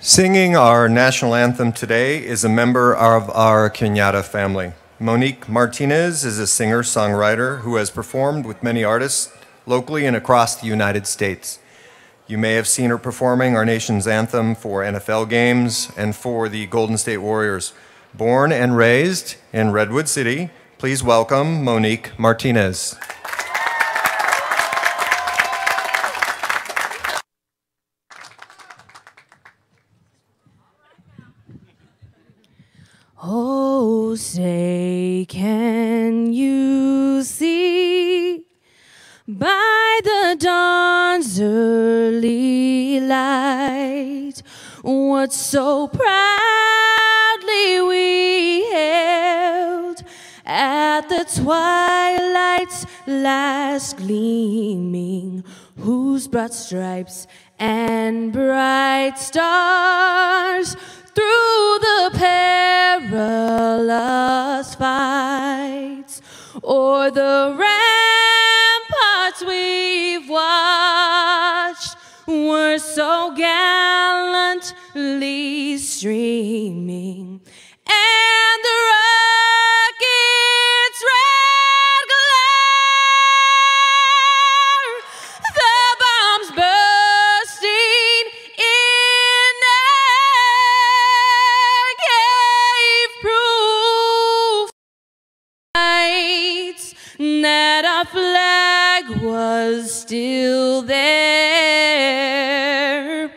Singing our national anthem today is a member of our Cañada family. Monique Martinez is a singer-songwriter who has performed with many artists locally and across the United States. You may have seen her performing our nation's anthem for NFL games and for the Golden State Warriors. Born and raised in Redwood City, please welcome Monique Martinez. Oh, say, can you see by the dawn's early light what so proudly we hailed at the twilight's last gleaming, whose broad stripes and bright stars through the perilous fights o'er the ramparts we've watched were so gallantly streaming, and the rocket's red glare, the bombs bursting in air gave proof that our flag was still there.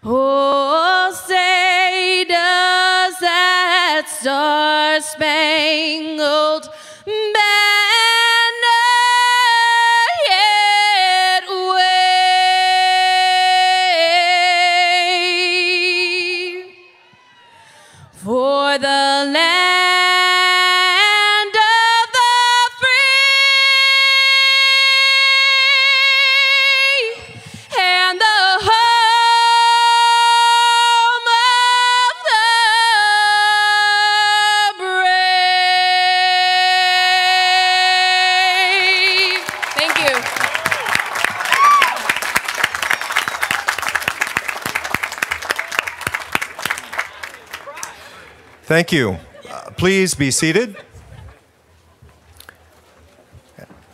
Oh, say does that star-spangled banner yet wave for the land of the free and the home of the brave. Thank you. Thank you. Please be seated.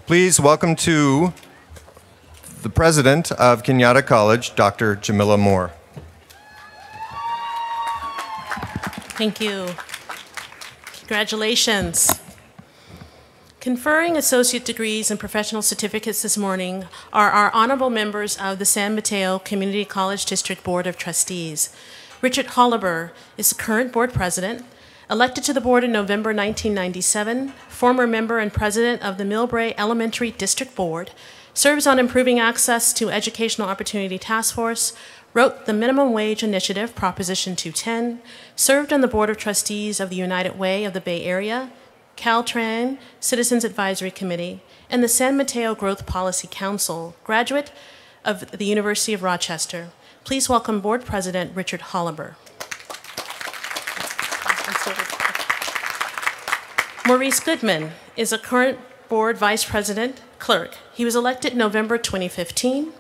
Please welcome to the president of Cañada College, Dr. Jamila Moore. Thank you. Congratulations. Conferring associate degrees and professional certificates this morning are our honorable members of the San Mateo Community College District Board of Trustees. Richard Holliber is the current board president, elected to the board in November 1997, former member and president of the Millbrae Elementary District Board, serves on Improving Access to Educational Opportunity Task Force, wrote the Minimum Wage Initiative, Proposition 210, served on the Board of Trustees of the United Way of the Bay Area, Caltrain Citizens Advisory Committee, and the San Mateo Growth Policy Council, graduate of the University of Rochester. Please welcome Board President Richard Holliber. Maurice Goodman is a current board vice president clerk. He was elected November 2015.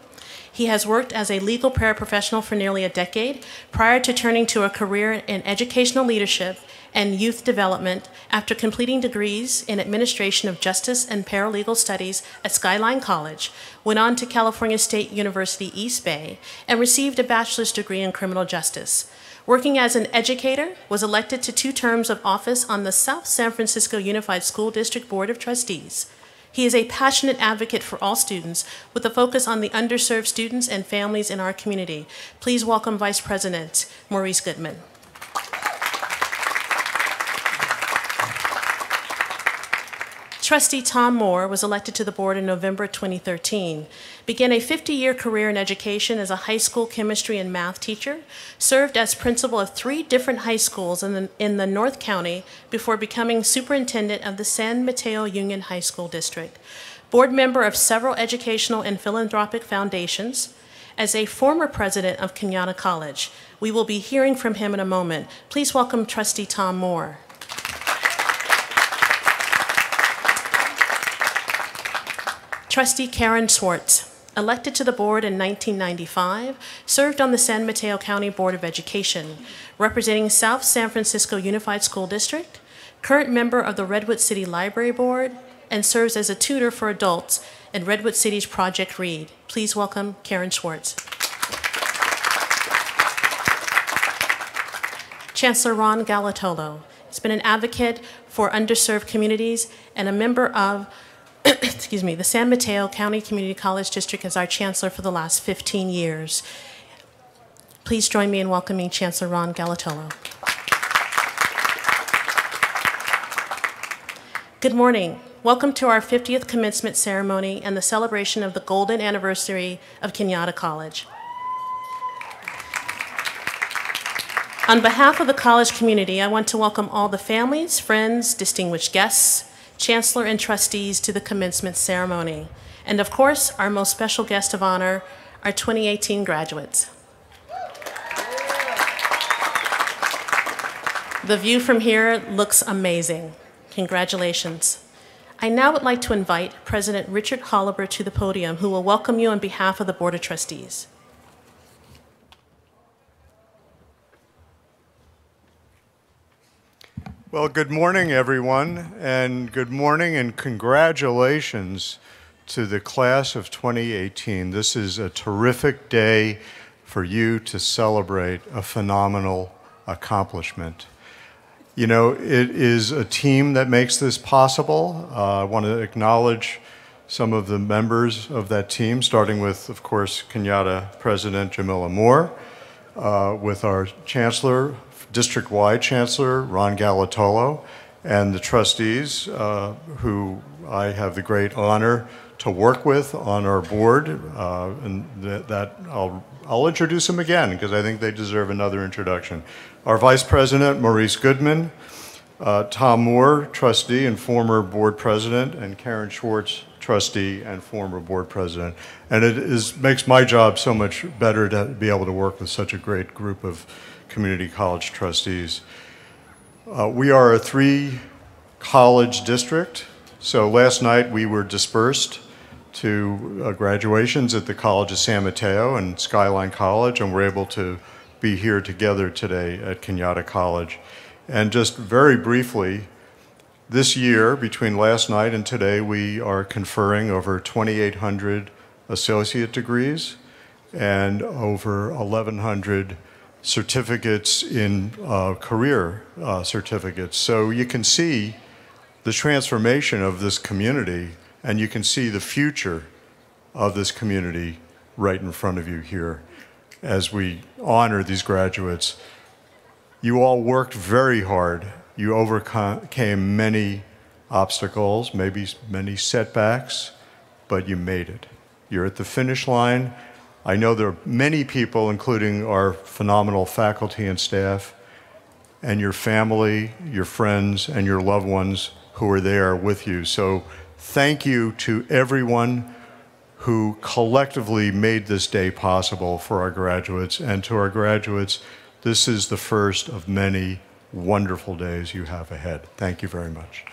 He has worked as a legal paraprofessional for nearly a decade prior to turning to a career in educational leadership and youth development after completing degrees in administration of justice and paralegal studies at Skyline College, went on to California State University East Bay, and received a bachelor's degree in criminal justice. Working as an educator, was elected to 2 terms of office on the South San Francisco Unified School District Board of Trustees. He is a passionate advocate for all students with a focus on the underserved students and families in our community. Please welcome Vice President Maurice Goodman. Trustee Tom Moore was elected to the board in November 2013, began a 50-year career in education as a high school chemistry and math teacher, served as principal of 3 different high schools in the North County before becoming superintendent of the San Mateo Union High School District, board member of several educational and philanthropic foundations. As a former president of Cañada College, we will be hearing from him in a moment. Please welcome Trustee Tom Moore. Trustee Karen Swartz, Elected to the board in 1995, served on the San Mateo County Board of Education, representing South San Francisco Unified School District, current member of the Redwood City Library Board, and serves as a tutor for adults in Redwood City's Project Read. Please welcome Karen Schwartz. Chancellor Ron Galatolo has been an advocate for underserved communities and a member of the San Mateo County Community College District as our chancellor for the last 15 years. Please join me in welcoming Chancellor Ron Galatolo. Good morning. Welcome to our 50th commencement ceremony and the celebration of the golden anniversary of Kenyatta College. On behalf of the college community, I want to welcome all the families, friends, distinguished guests, chancellor, and trustees to the commencement ceremony. And of course, our most special guest of honor, our 2018 graduates. The view from here looks amazing. Congratulations. I now would like to invite President Richard Holliber to the podium, who will welcome you on behalf of the Board of Trustees. Well, good morning, everyone, and good morning and congratulations to the class of 2018. This is a terrific day for you to celebrate a phenomenal accomplishment. You know, it is a team that makes this possible. I want to acknowledge some of the members of that team, starting with, of course, Kenyatta President Jamila Moore, with our Chancellor, district-wide Chancellor Ron Galatolo, and the trustees who I have the great honor to work with on our board, and that I'll introduce them again because I think they deserve another introduction. Our Vice President Maurice Goodman, Tom Moore, trustee and former board president, and Karen Schwartz, trustee and former board president. And it makes my job so much better to be able to work with such a great group of community college trustees. We are a 3-college district, so last night we were dispersed to graduations at the College of San Mateo and Skyline College, and we're able to be here together today at Kenyatta College. And just very briefly, this year, between last night and today, we are conferring over 2,800 associate degrees and over 1,100 certificates in career certificates. So you can see the transformation of this community, and you can see the future of this community right in front of you here as we honor these graduates. You all worked very hard. You overcame many obstacles, maybe many setbacks, but you made it. You're at the finish line. I know there are many people, including our phenomenal faculty and staff, and your family, your friends, and your loved ones who are there with you. So thank you to everyone who collectively made this day possible for our graduates. And to our graduates, this is the first of many wonderful days you have ahead. Thank you very much.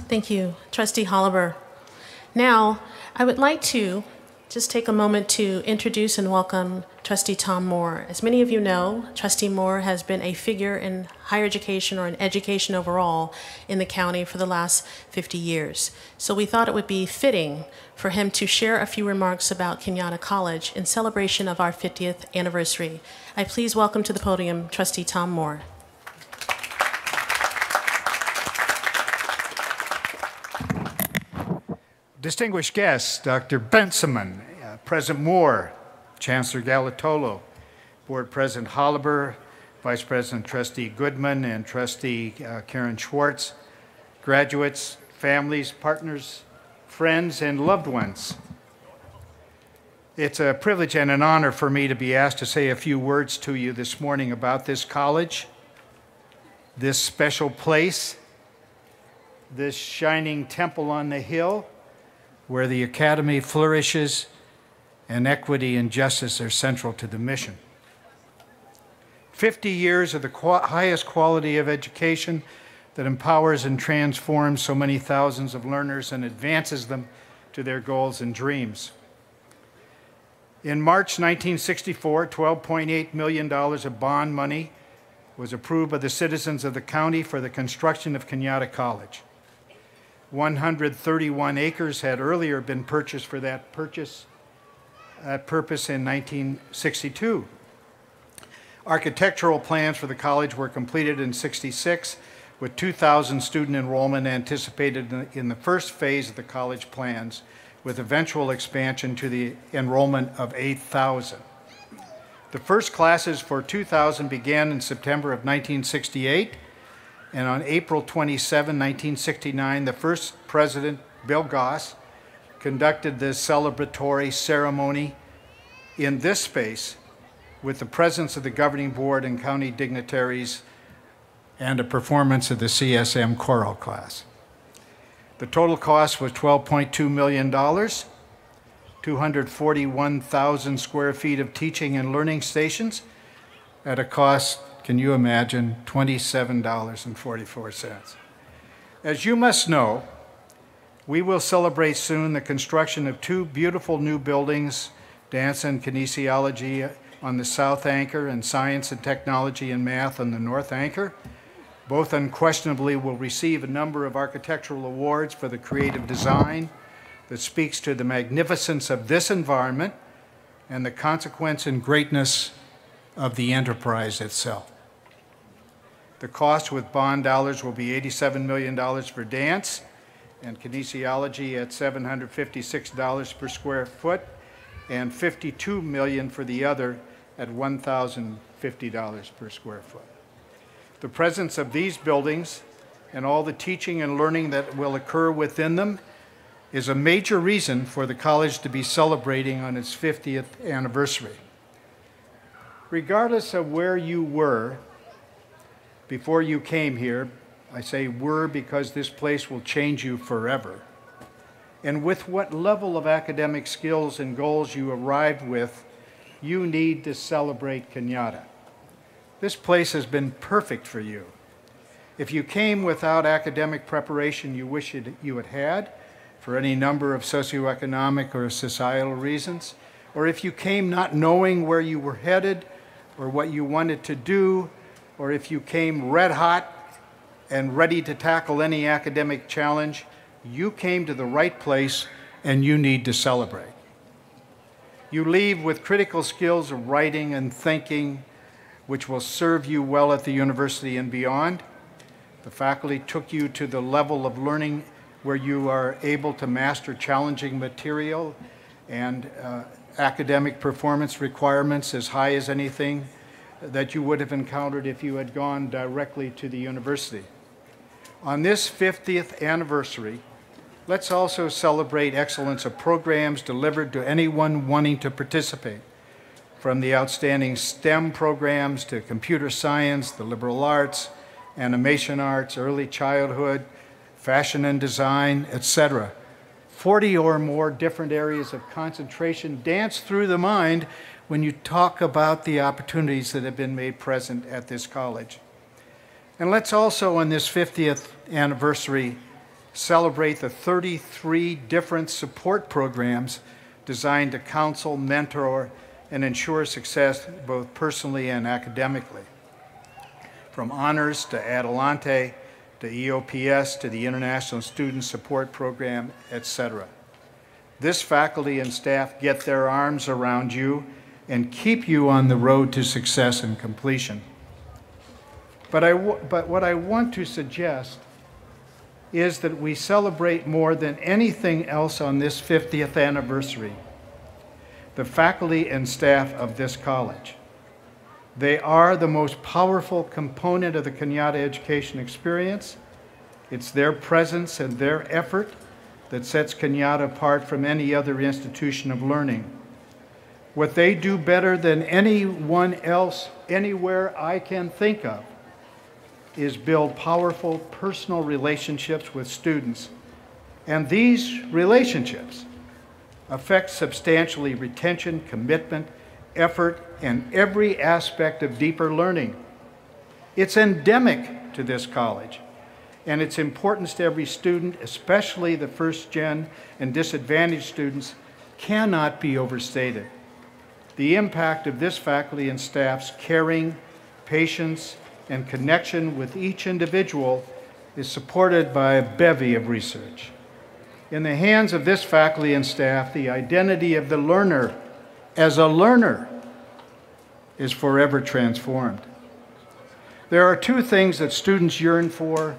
Thank you, Trustee Holliber. Now, I would like to just take a moment to introduce and welcome Trustee Tom Moore. As many of you know, Trustee Moore has been a figure in higher education or in education overall in the county for the last 50 years. So we thought it would be fitting for him to share a few remarks about Kenyatta College in celebration of our 50th anniversary. I please welcome to the podium Trustee Tom Moore. Distinguished guests, Dr. Bensaman, President Moore, Chancellor Galatolo, Board President Holliber, Vice President Trustee Goodman, and Trustee Karen Schwartz, graduates, families, partners, friends, and loved ones. It's a privilege and an honor for me to be asked to say a few words to you this morning about this college, this special place, this shining temple on the hill, where the academy flourishes and equity and justice are central to the mission. 50 years of the highest quality of education that empowers and transforms so many thousands of learners and advances them to their goals and dreams. In March 1964, $12.8 million of bond money was approved by the citizens of the county for the construction of Cañada College. 131 acres had earlier been purchased for that purpose in 1962. Architectural plans for the college were completed in '66, with 2,000 student enrollment anticipated in the first phase of the college plans, with eventual expansion to the enrollment of 8,000. The first classes for 2,000 began in September of 1968, and on April 27, 1969, the first president, Bill Goss, conducted this celebratory ceremony in this space with the presence of the governing board and county dignitaries and a performance of the CSM choral class. The total cost was $12.2 million, 241,000 square feet of teaching and learning stations at a cost, can you imagine, $27.44. As you must know, we will celebrate soon the construction of two beautiful new buildings, dance and kinesiology on the south anchor and science and technology and math on the north anchor. Both unquestionably will receive a number of architectural awards for the creative design that speaks to the magnificence of this environment and the consequence and greatness of the enterprise itself. The cost with bond dollars will be $87 million for dance and kinesiology at $756 per square foot and $52 million for the other at $1,050 per square foot. The presence of these buildings and all the teaching and learning that will occur within them is a major reason for the college to be celebrating on its 50th anniversary. Regardless of where you were before you came here, I say were because this place will change you forever, and with what level of academic skills and goals you arrived with, you need to celebrate Cañada. This place has been perfect for you. If you came without academic preparation you wish you had had, for any number of socioeconomic or societal reasons, or if you came not knowing where you were headed or what you wanted to do, or if you came red hot and ready to tackle any academic challenge, you came to the right place and you need to celebrate. You leave with critical skills of writing and thinking, which will serve you well at the university and beyond. The faculty took you to the level of learning where you are able to master challenging material and academic performance requirements as high as anything that you would have encountered if you had gone directly to the university. On this 50th anniversary, let's also celebrate excellence of programs delivered to anyone wanting to participate, from the outstanding STEM programs to computer science, the liberal arts, animation arts, early childhood, fashion and design, etc. 40 or more different areas of concentration dance through the mind when you talk about the opportunities that have been made present at this college. And let's also, on this 50th anniversary, celebrate the 33 different support programs designed to counsel, mentor, and ensure success both personally and academically. From honors to Adelante, to EOPS, to the International Student Support Program, etc. This faculty and staff get their arms around you and keep you on the road to success and completion. But what I want to suggest is that we celebrate more than anything else on this 50th anniversary the faculty and staff of this college. They are the most powerful component of the Cañada education experience. It's their presence and their effort that sets Cañada apart from any other institution of learning. What they do better than anyone else anywhere I can think of is build powerful personal relationships with students. And these relationships affect substantially retention, commitment, effort, and every aspect of deeper learning. It's endemic to this college, and its importance to every student, especially the first-gen and disadvantaged students, cannot be overstated. The impact of this faculty and staff's caring, patience, and connection with each individual is supported by a bevy of research. In the hands of this faculty and staff, the identity of the learner as a learner is forever transformed. There are two things that students yearn for,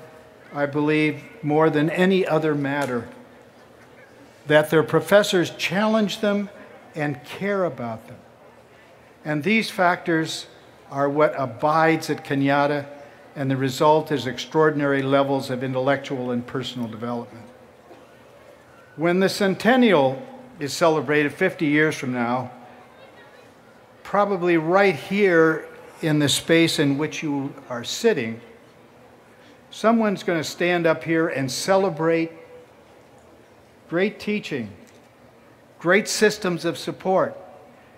I believe, more than any other matter: that their professors challenge them and care about them. And these factors are what abides at Cañada, and the result is extraordinary levels of intellectual and personal development. When the centennial is celebrated 50 years from now, probably right here in the space in which you are sitting, someone's going to stand up here and celebrate great teaching, great systems of support,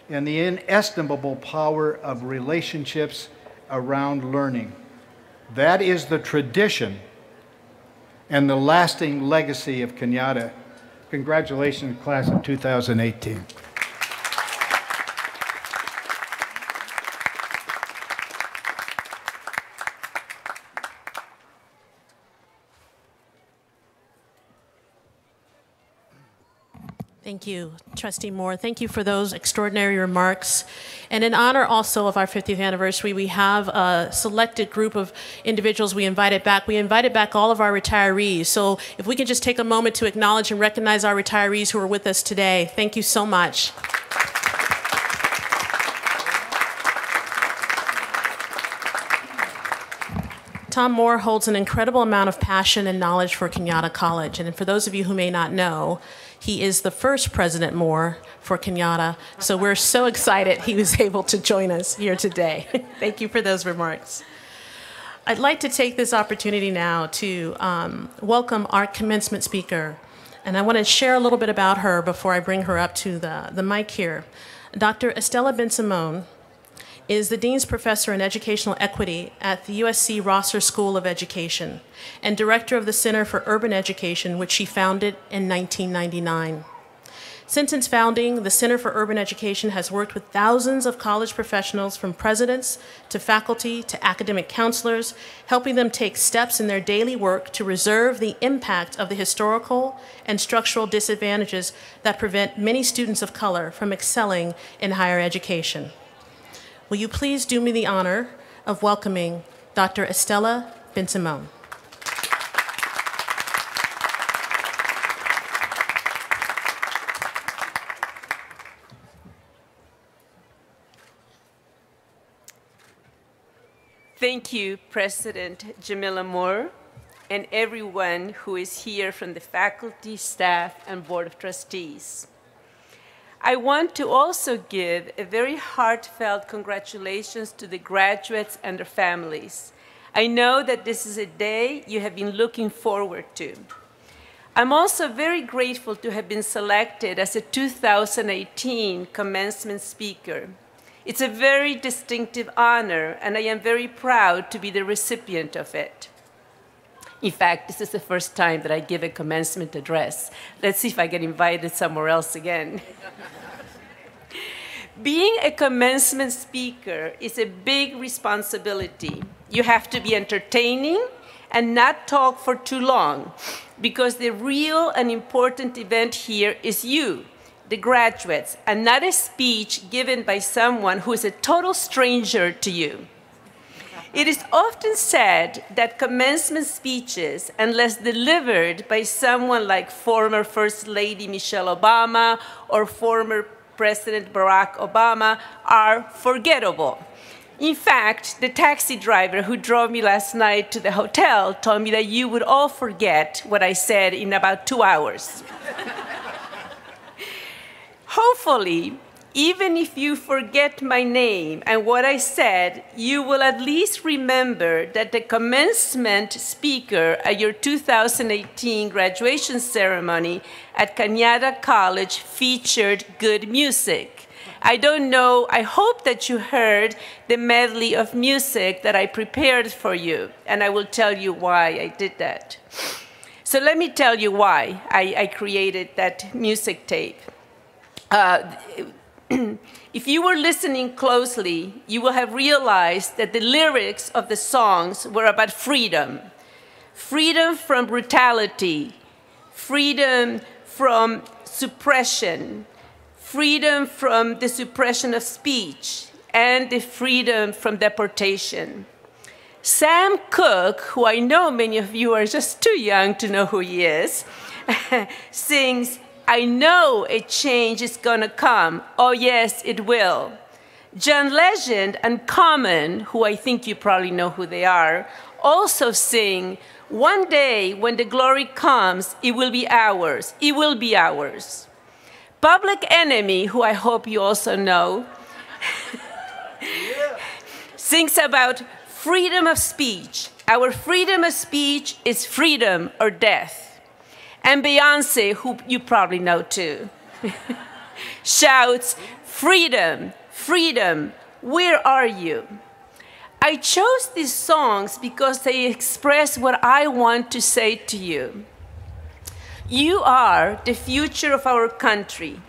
and the inestimable power of relationships around learning. That is the tradition and the lasting legacy of Cañada. Congratulations, class of 2018. Thank you, Trustee Moore. Thank you for those extraordinary remarks. And in honor also of our 50th anniversary, we have a selected group of individuals we invited back. We invited back all of our retirees. So if we can just take a moment to acknowledge and recognize our retirees who are with us today. Thank you so much. Tom Moore holds an incredible amount of passion and knowledge for Cañada College. And for those of you who may not know, he is the first President Moore for Cañada. So we're so excited he was able to join us here today. Thank you for those remarks. I'd like to take this opportunity now to welcome our commencement speaker. And I want to share a little bit about her before I bring her up to the mic here. Dr. Estela Bensimon is the Dean's Professor in Educational Equity at the USC Rosser School of Education and Director of the Center for Urban Education, which she founded in 1999. Since its founding, the Center for Urban Education has worked with thousands of college professionals, from presidents to faculty to academic counselors, helping them take steps in their daily work to reserve the impact of the historical and structural disadvantages that prevent many students of color from excelling in higher education. Will you please do me the honor of welcoming Dr. Estela Bensimon. Thank you, President Jamila Moore, and everyone who is here from the faculty, staff, and Board of Trustees. I want to also give a very heartfelt congratulations to the graduates and their families. I know that this is a day you have been looking forward to. I'm also very grateful to have been selected as a 2018 commencement speaker. It's a very distinctive honor, and I am very proud to be the recipient of it. In fact, this is the first time that I give a commencement address. Let's see if I get invited somewhere else again. Being a commencement speaker is a big responsibility. You have to be entertaining and not talk for too long, because the real and important event here is you, the graduates, and not a speech given by someone who is a total stranger to you. It is often said that commencement speeches, unless delivered by someone like former First Lady Michelle Obama or former President Barack Obama, are forgettable. In fact, the taxi driver who drove me last night to the hotel told me that you would all forget what I said in about 2 hours. Hopefully, even if you forget my name and what I said, you will at least remember that the commencement speaker at your 2018 graduation ceremony at Cañada College featured good music. I don't know, I hope that you heard the medley of music that I prepared for you, and I will tell you why I did that. So let me tell you why I created that music tape. If you were listening closely, you will have realized that the lyrics of the songs were about freedom. Freedom from brutality, freedom from suppression, freedom from the suppression of speech, and the freedom from deportation. Sam Cooke, who I know many of you are just too young to know who he is, sings, "I know a change is gonna come. Oh yes, it will." John Legend and Common, who I think you probably know who they are, also sing, "One day when the glory comes, it will be ours. It will be ours." Public Enemy, who I hope you also know, sings about freedom of speech. Our freedom of speech is freedom or death. And Beyonce, who you probably know too, shouts, "Freedom, freedom, where are you?" I chose these songs because they express what I want to say to you. You are the future of our country.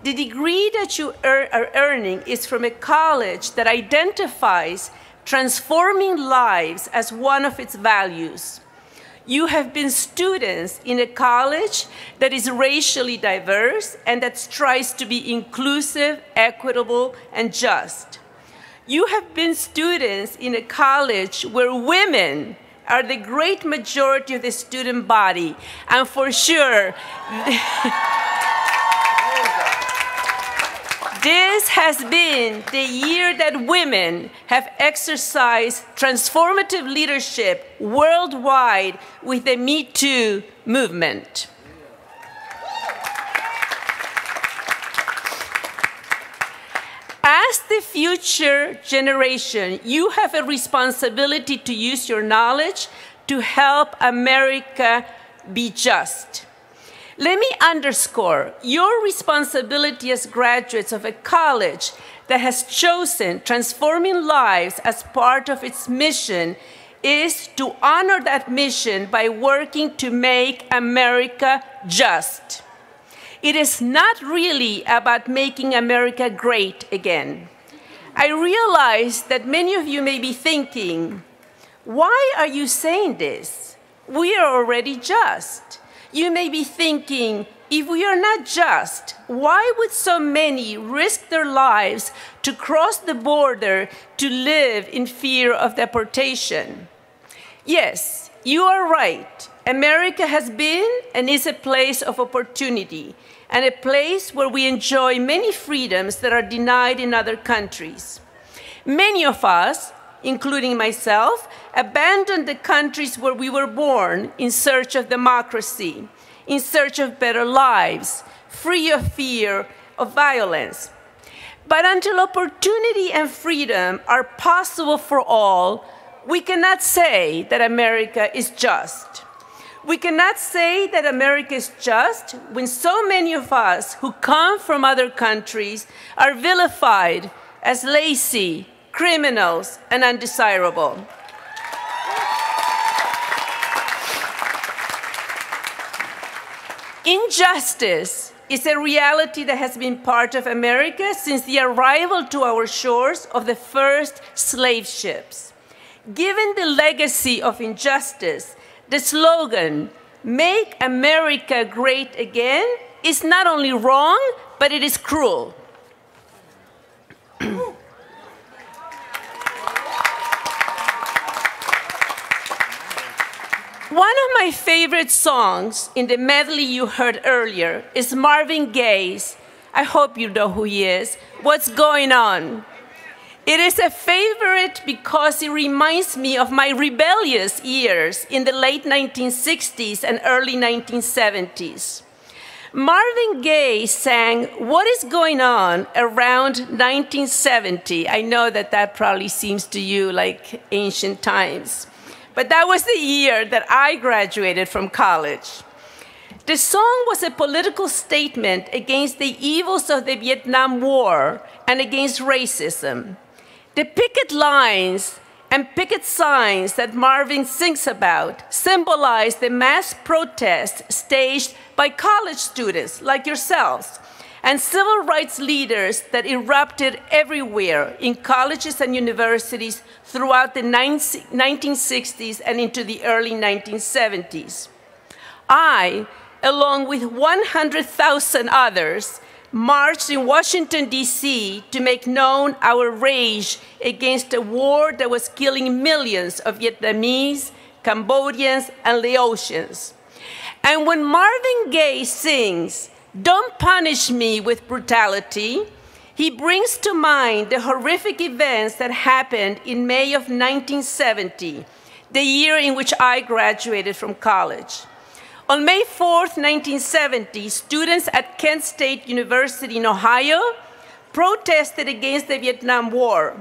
The degree that you are earning is from a college that identifies transforming lives as one of its values. You have been students in a college that is racially diverse and that strives to be inclusive, equitable, and just. You have been students in a college where women are the great majority of the student body, and for sure, this has been the year that women have exercised transformative leadership worldwide with the Me Too movement. As the future generation, you have a responsibility to use your knowledge to help America be just. Let me underscore, your responsibility as graduates of a college that has chosen transforming lives as part of its mission is to honor that mission by working to make America just. It is not really about making America great again. I realize that many of you may be thinking, why are you saying this? We are already just. You may be thinking, if we are not just, why would so many risk their lives to cross the border to live in fear of deportation? Yes, you are right. America has been and is a place of opportunity and a place where we enjoy many freedoms that are denied in other countries. Many of us, including myself, abandoned the countries where we were born in search of democracy, in search of better lives, free of fear of violence. But until opportunity and freedom are possible for all, we cannot say that America is just. We cannot say that America is just when so many of us who come from other countries are vilified as lazy, criminals, and undesirable. Injustice is a reality that has been part of America since the arrival to our shores of the first slave ships. Given the legacy of injustice, the slogan, "Make America Great Again," is not only wrong, but it is cruel. One of my favorite songs in the medley you heard earlier is Marvin Gaye's, I hope you know who he is, "What's Going On?" It is a favorite because it reminds me of my rebellious years in the late 1960s and early 1970s. Marvin Gaye sang "What is Going On" around 1970. I know that that probably seems to you like ancient times, but that was the year that I graduated from college. The song was a political statement against the evils of the Vietnam War and against racism. The picket lines and picket signs that Marvin sings about symbolize the mass protests staged by college students like yourselves and civil rights leaders that erupted everywhere in colleges and universities throughout the 1960s and into the early 1970s. I, along with 100,000 others, marched in Washington, D.C. to make known our rage against a war that was killing millions of Vietnamese, Cambodians, and Laotians. And when Marvin Gaye sings, "Don't punish me with brutality," he brings to mind the horrific events that happened in May of 1970, the year in which I graduated from college. On May 4th, 1970, students at Kent State University in Ohio protested against the Vietnam War.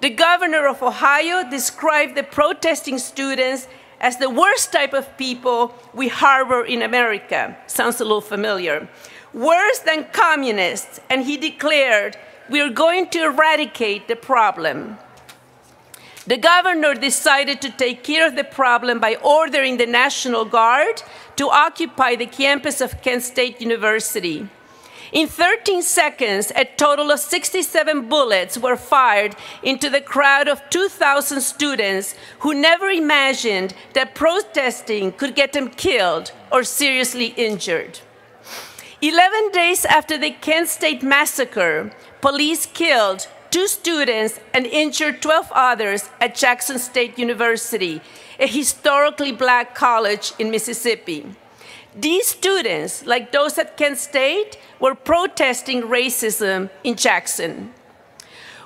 The governor of Ohio described the protesting students as the worst type of people we harbor in America. Sounds a little familiar. Worse than communists, and he declared, "We are going to eradicate the problem." The governor decided to take care of the problem by ordering the National Guard to occupy the campus of Kent State University. In 13 seconds, a total of 67 bullets were fired into the crowd of 2,000 students who never imagined that protesting could get them killed or seriously injured. 11 days after the Kent State massacre, police killed 2 students and injured 12 others at Jackson State University, a historically black college in Mississippi. These students, like those at Kent State, were protesting racism in Jackson.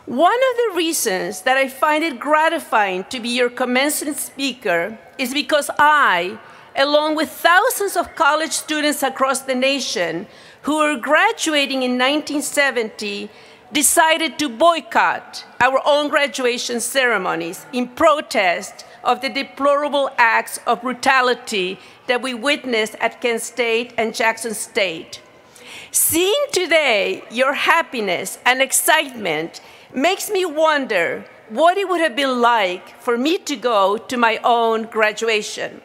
One of the reasons that I find it gratifying to be your commencement speaker is because I, along with thousands of college students across the nation who were graduating in 1970, decided to boycott our own graduation ceremonies in protest of the deplorable acts of brutality that we witnessed at Kent State and Jackson State. Seeing today your happiness and excitement makes me wonder what it would have been like for me to go to my own graduation.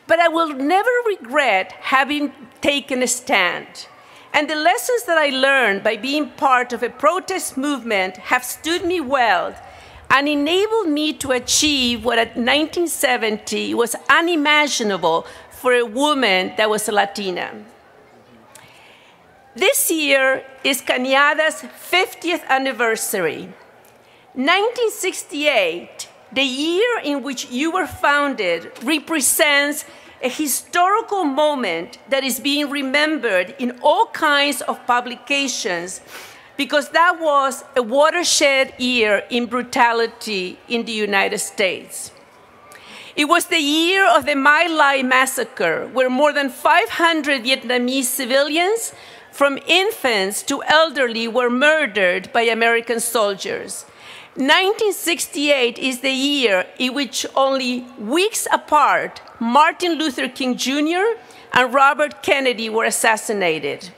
But I will never regret having taken a stand. And the lessons that I learned by being part of a protest movement have stood me well and enabled me to achieve what at 1970 was unimaginable for a woman that was a Latina. This year is Cañada's 50th anniversary. 1968, the year in which you were founded, represents a historical moment that is being remembered in all kinds of publications because that was a watershed year in brutality in the United States. It was the year of the My Lai massacre, where more than 500 Vietnamese civilians, from infants to elderly, were murdered by American soldiers. 1968 is the year in which only weeks apart, Martin Luther King Jr. and Robert Kennedy were assassinated.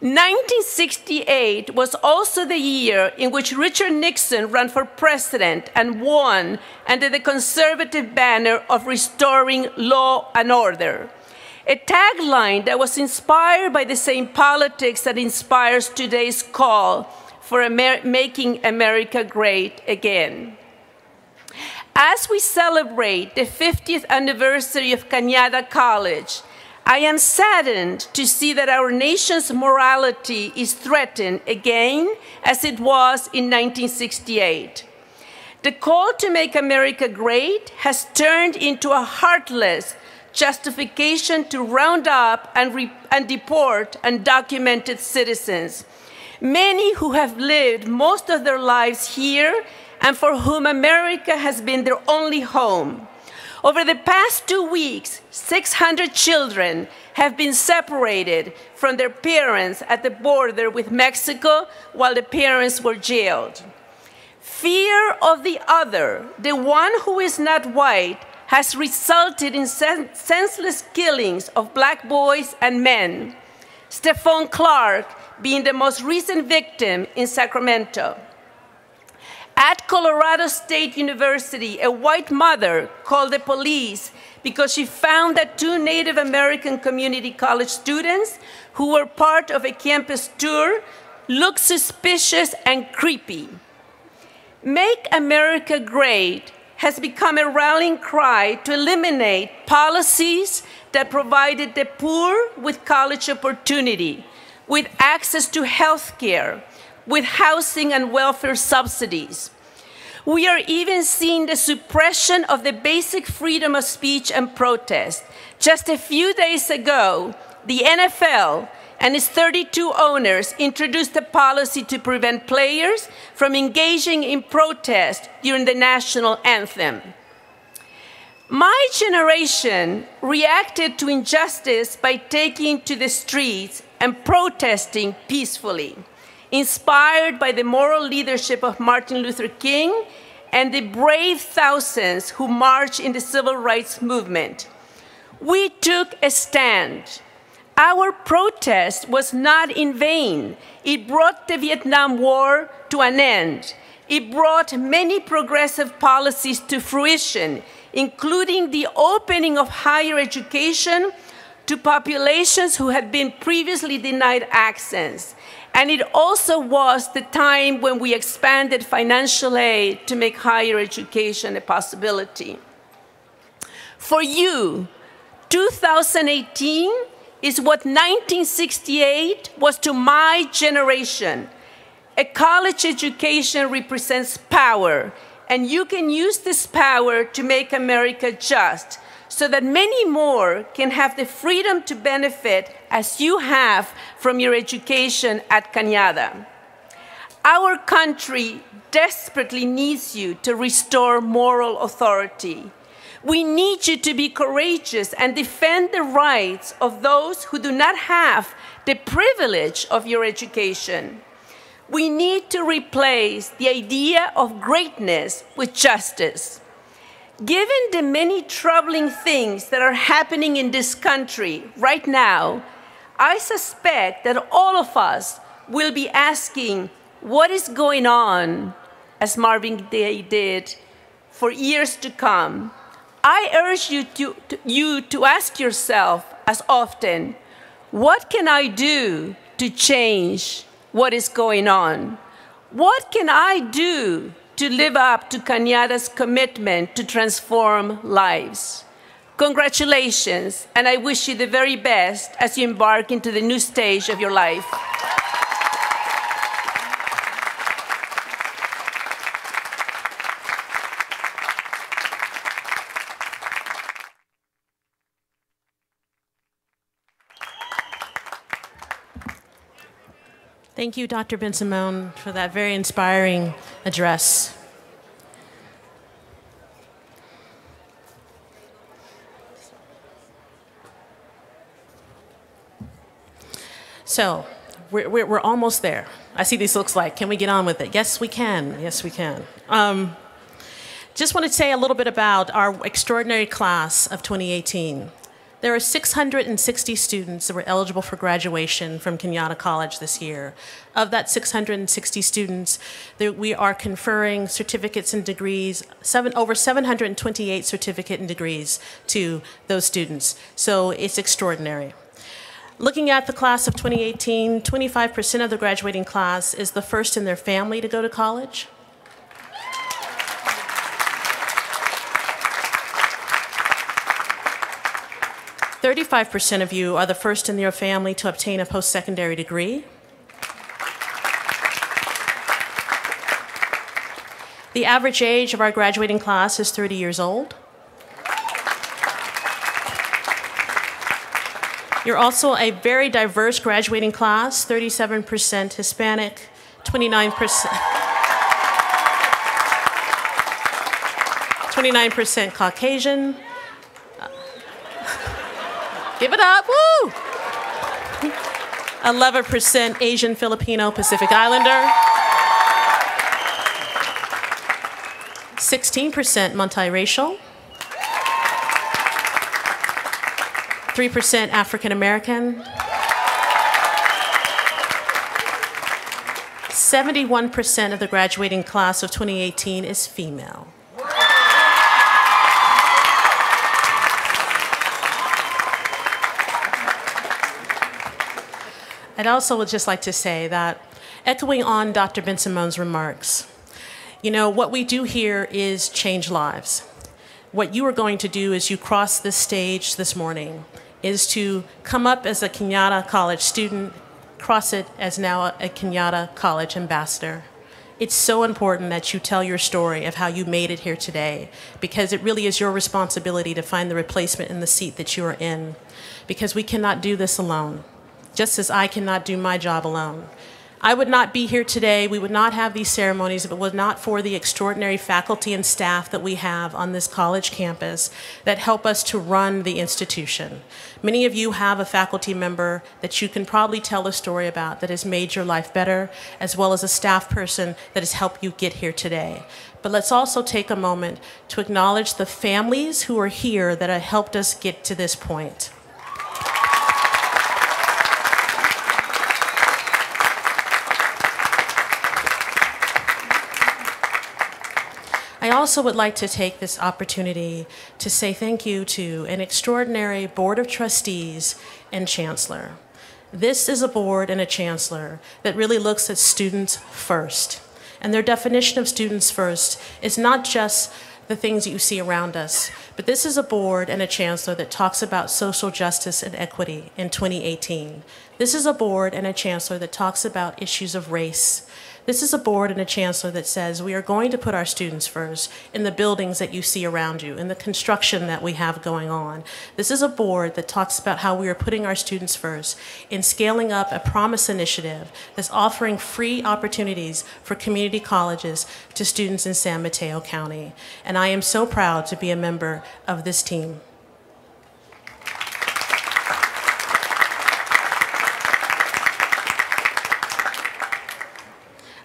1968 was also the year in which Richard Nixon ran for president and won under the conservative banner of restoring law and order, a tagline that was inspired by the same politics that inspires today's call for making America great again. As we celebrate the 50th anniversary of Cañada College, I am saddened to see that our nation's morality is threatened again as it was in 1968. The call to make America great has turned into a heartless justification to round up and deport undocumented citizens, many who have lived most of their lives here and for whom America has been their only home. Over the past 2 weeks, 600 children have been separated from their parents at the border with Mexico while the parents were jailed. Fear of the other, the one who is not white, has resulted in senseless killings of black boys and men, Stephon Clark being the most recent victim in Sacramento. At Colorado State University, a white mother called the police because she found that 2 Native American community college students who were part of a campus tour looked suspicious and creepy. Make America Great has become a rallying cry to eliminate policies that provided the poor with college opportunity, with access to health care, with housing and welfare subsidies. We are even seeing the suppression of the basic freedom of speech and protest. Just a few days ago, the NFL and its 32 owners introduced a policy to prevent players from engaging in protest during the national anthem. My generation reacted to injustice by taking to the streets and protesting peacefully, inspired by the moral leadership of Martin Luther King and the brave thousands who marched in the civil rights movement. We took a stand. Our protest was not in vain. It brought the Vietnam War to an end. It brought many progressive policies to fruition, including the opening of higher education to populations who had been previously denied access. And it also was the time when we expanded financial aid to make higher education a possibility. For you, 2018 is what 1968 was to my generation. A college education represents power, and you can use this power to make America just, so that many more can have the freedom to benefit as you have from your education at Cañada. Our country desperately needs you to restore moral authority. We need you to be courageous and defend the rights of those who do not have the privilege of your education. We need to replace the idea of greatness with justice. Given the many troubling things that are happening in this country right now, I suspect that all of us will be asking, what is going on, as Marvin Gaye did, for years to come. I urge you to ask yourself as often, what can I do to change what is going on? What can I do to live up to Cañada's commitment to transform lives? Congratulations, and I wish you the very best as you embark into the new stage of your life. Thank you, Dr. Ben-Simon, for that very inspiring address. So, we're almost there. I see these looks like, can we get on with it? Yes, we can. Yes, we can. Just want to say a little bit about our extraordinary class of 2018. There are 660 students that were eligible for graduation from Cañada College this year. Of that 660 students, we are conferring certificates and degrees, over 728 certificate and degrees to those students. So it's extraordinary. Looking at the class of 2018, 25% of the graduating class is the first in their family to go to college. 35% of you are the first in your family to obtain a post-secondary degree. The average age of our graduating class is 30 years old. You're also a very diverse graduating class, 37% Hispanic, 29% Caucasian. Give it up, woo! 11% Asian, Filipino, Pacific Islander. 16% multiracial. 3% African American, 71% of the graduating class of 2018 is female. I'd also would just like to say that, echoing on Dr. Bensimon's remarks, you know, what we do here is change lives. What you are going to do as you cross this stage this morning is to come up as a Kenyatta College student, cross it as now a Kenyatta College ambassador. It's so important that you tell your story of how you made it here today, because it really is your responsibility to find the replacement in the seat that you are in, because we cannot do this alone, just as I cannot do my job alone. I would not be here today, we would not have these ceremonies if it was not for the extraordinary faculty and staff that we have on this college campus that help us to run the institution. Many of you have a faculty member that you can probably tell a story about that has made your life better, as well as a staff person that has helped you get here today. But let's also take a moment to acknowledge the families who are here that have helped us get to this point. I also would like to take this opportunity to say thank you to an extraordinary Board of Trustees and Chancellor. This is a board and a chancellor that really looks at students first. And their definition of students first is not just the things that you see around us, but this is a board and a chancellor that talks about social justice and equity in 2018. This is a board and a chancellor that talks about issues of race. This is a board and a chancellor that says we are going to put our students first in the buildings that you see around you, in the construction that we have going on. This is a board that talks about how we are putting our students first in scaling up a Promise initiative that's offering free opportunities for community colleges to students in San Mateo County. And I am so proud to be a member of this team.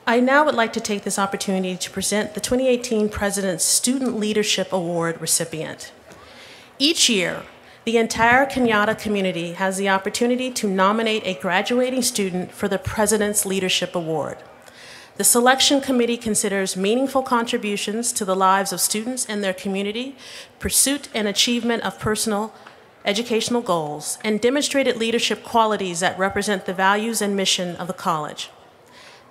I now would like to take this opportunity to present the 2018 President's Student Leadership Award recipient. Each year, the entire Kenyatta community has the opportunity to nominate a graduating student for the President's Leadership Award. The selection committee considers meaningful contributions to the lives of students and their community, pursuit and achievement of personal educational goals, and demonstrated leadership qualities that represent the values and mission of the college.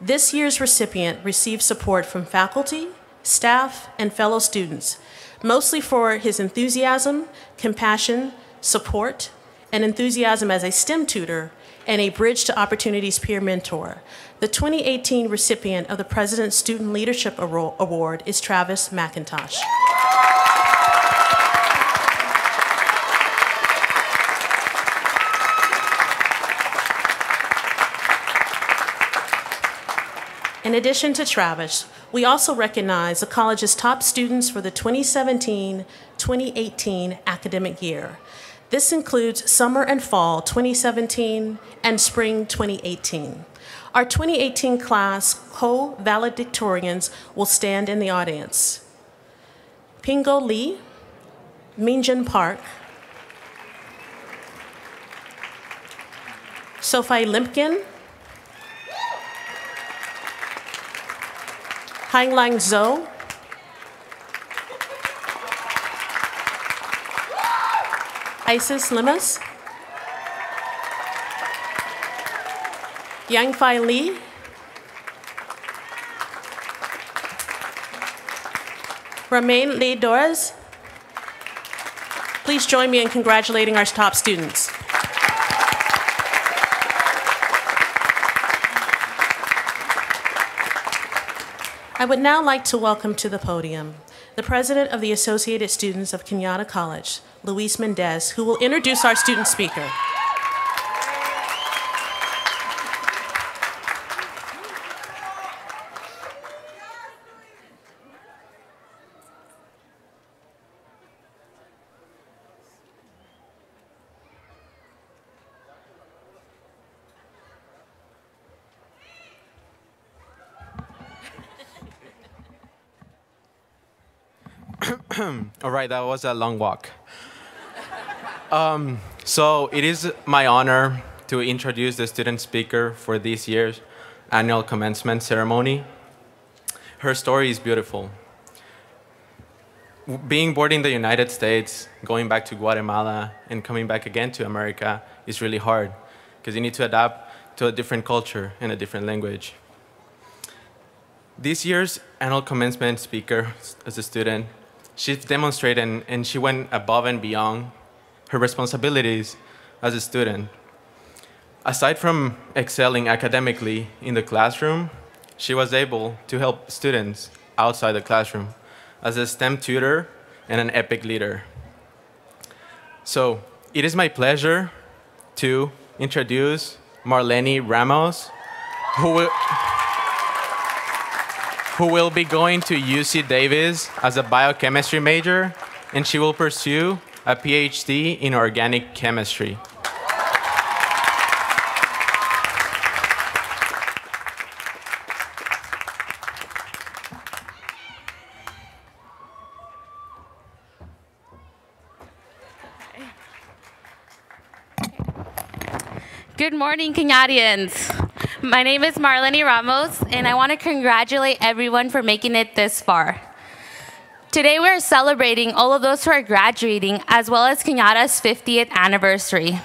This year's recipient received support from faculty, staff, and fellow students, mostly for his enthusiasm, compassion, support, and enthusiasm as a STEM tutor and a Bridge to Opportunities peer mentor. The 2018 recipient of the President's Student Leadership Award is Travis McIntosh. In addition to Travis, we also recognize the college's top students for the 2017-2018 academic year. This includes summer and fall 2017 and spring 2018. Our 2018 class co-valedictorians will stand in the audience. Pingo Lee, Minjin Park, Sophie Limpkin, Hanglang Zhou, Isis Limas, Yangfei Li, Romain Lee Doras. Please join me in congratulating our top students. I would now like to welcome to the podium the president of the Associated Students of Kenyatta College, Luis Mendez, who will introduce our student speaker. All right, that was a long walk. So it is my honor to introduce the student speaker for this year's annual commencement ceremony. Her story is beautiful. Being born in the United States, going back to Guatemala, and coming back again to America is really hard because you need to adapt to a different culture and a different language. This year's annual commencement speaker, as a student, she's demonstrated and she went above and beyond her responsibilities as a student. Aside from excelling academically in the classroom, she was able to help students outside the classroom as a STEM tutor and an EPIC leader. So it is my pleasure to introduce Marlene Ramos, who will be going to UC Davis as a biochemistry major, and she will pursue a PhD in organic chemistry. Good morning, Cañadians. My name is Marlene Ramos, and I want to congratulate everyone for making it this far. Today, we're celebrating all of those who are graduating, as well as Cañada's 50th anniversary.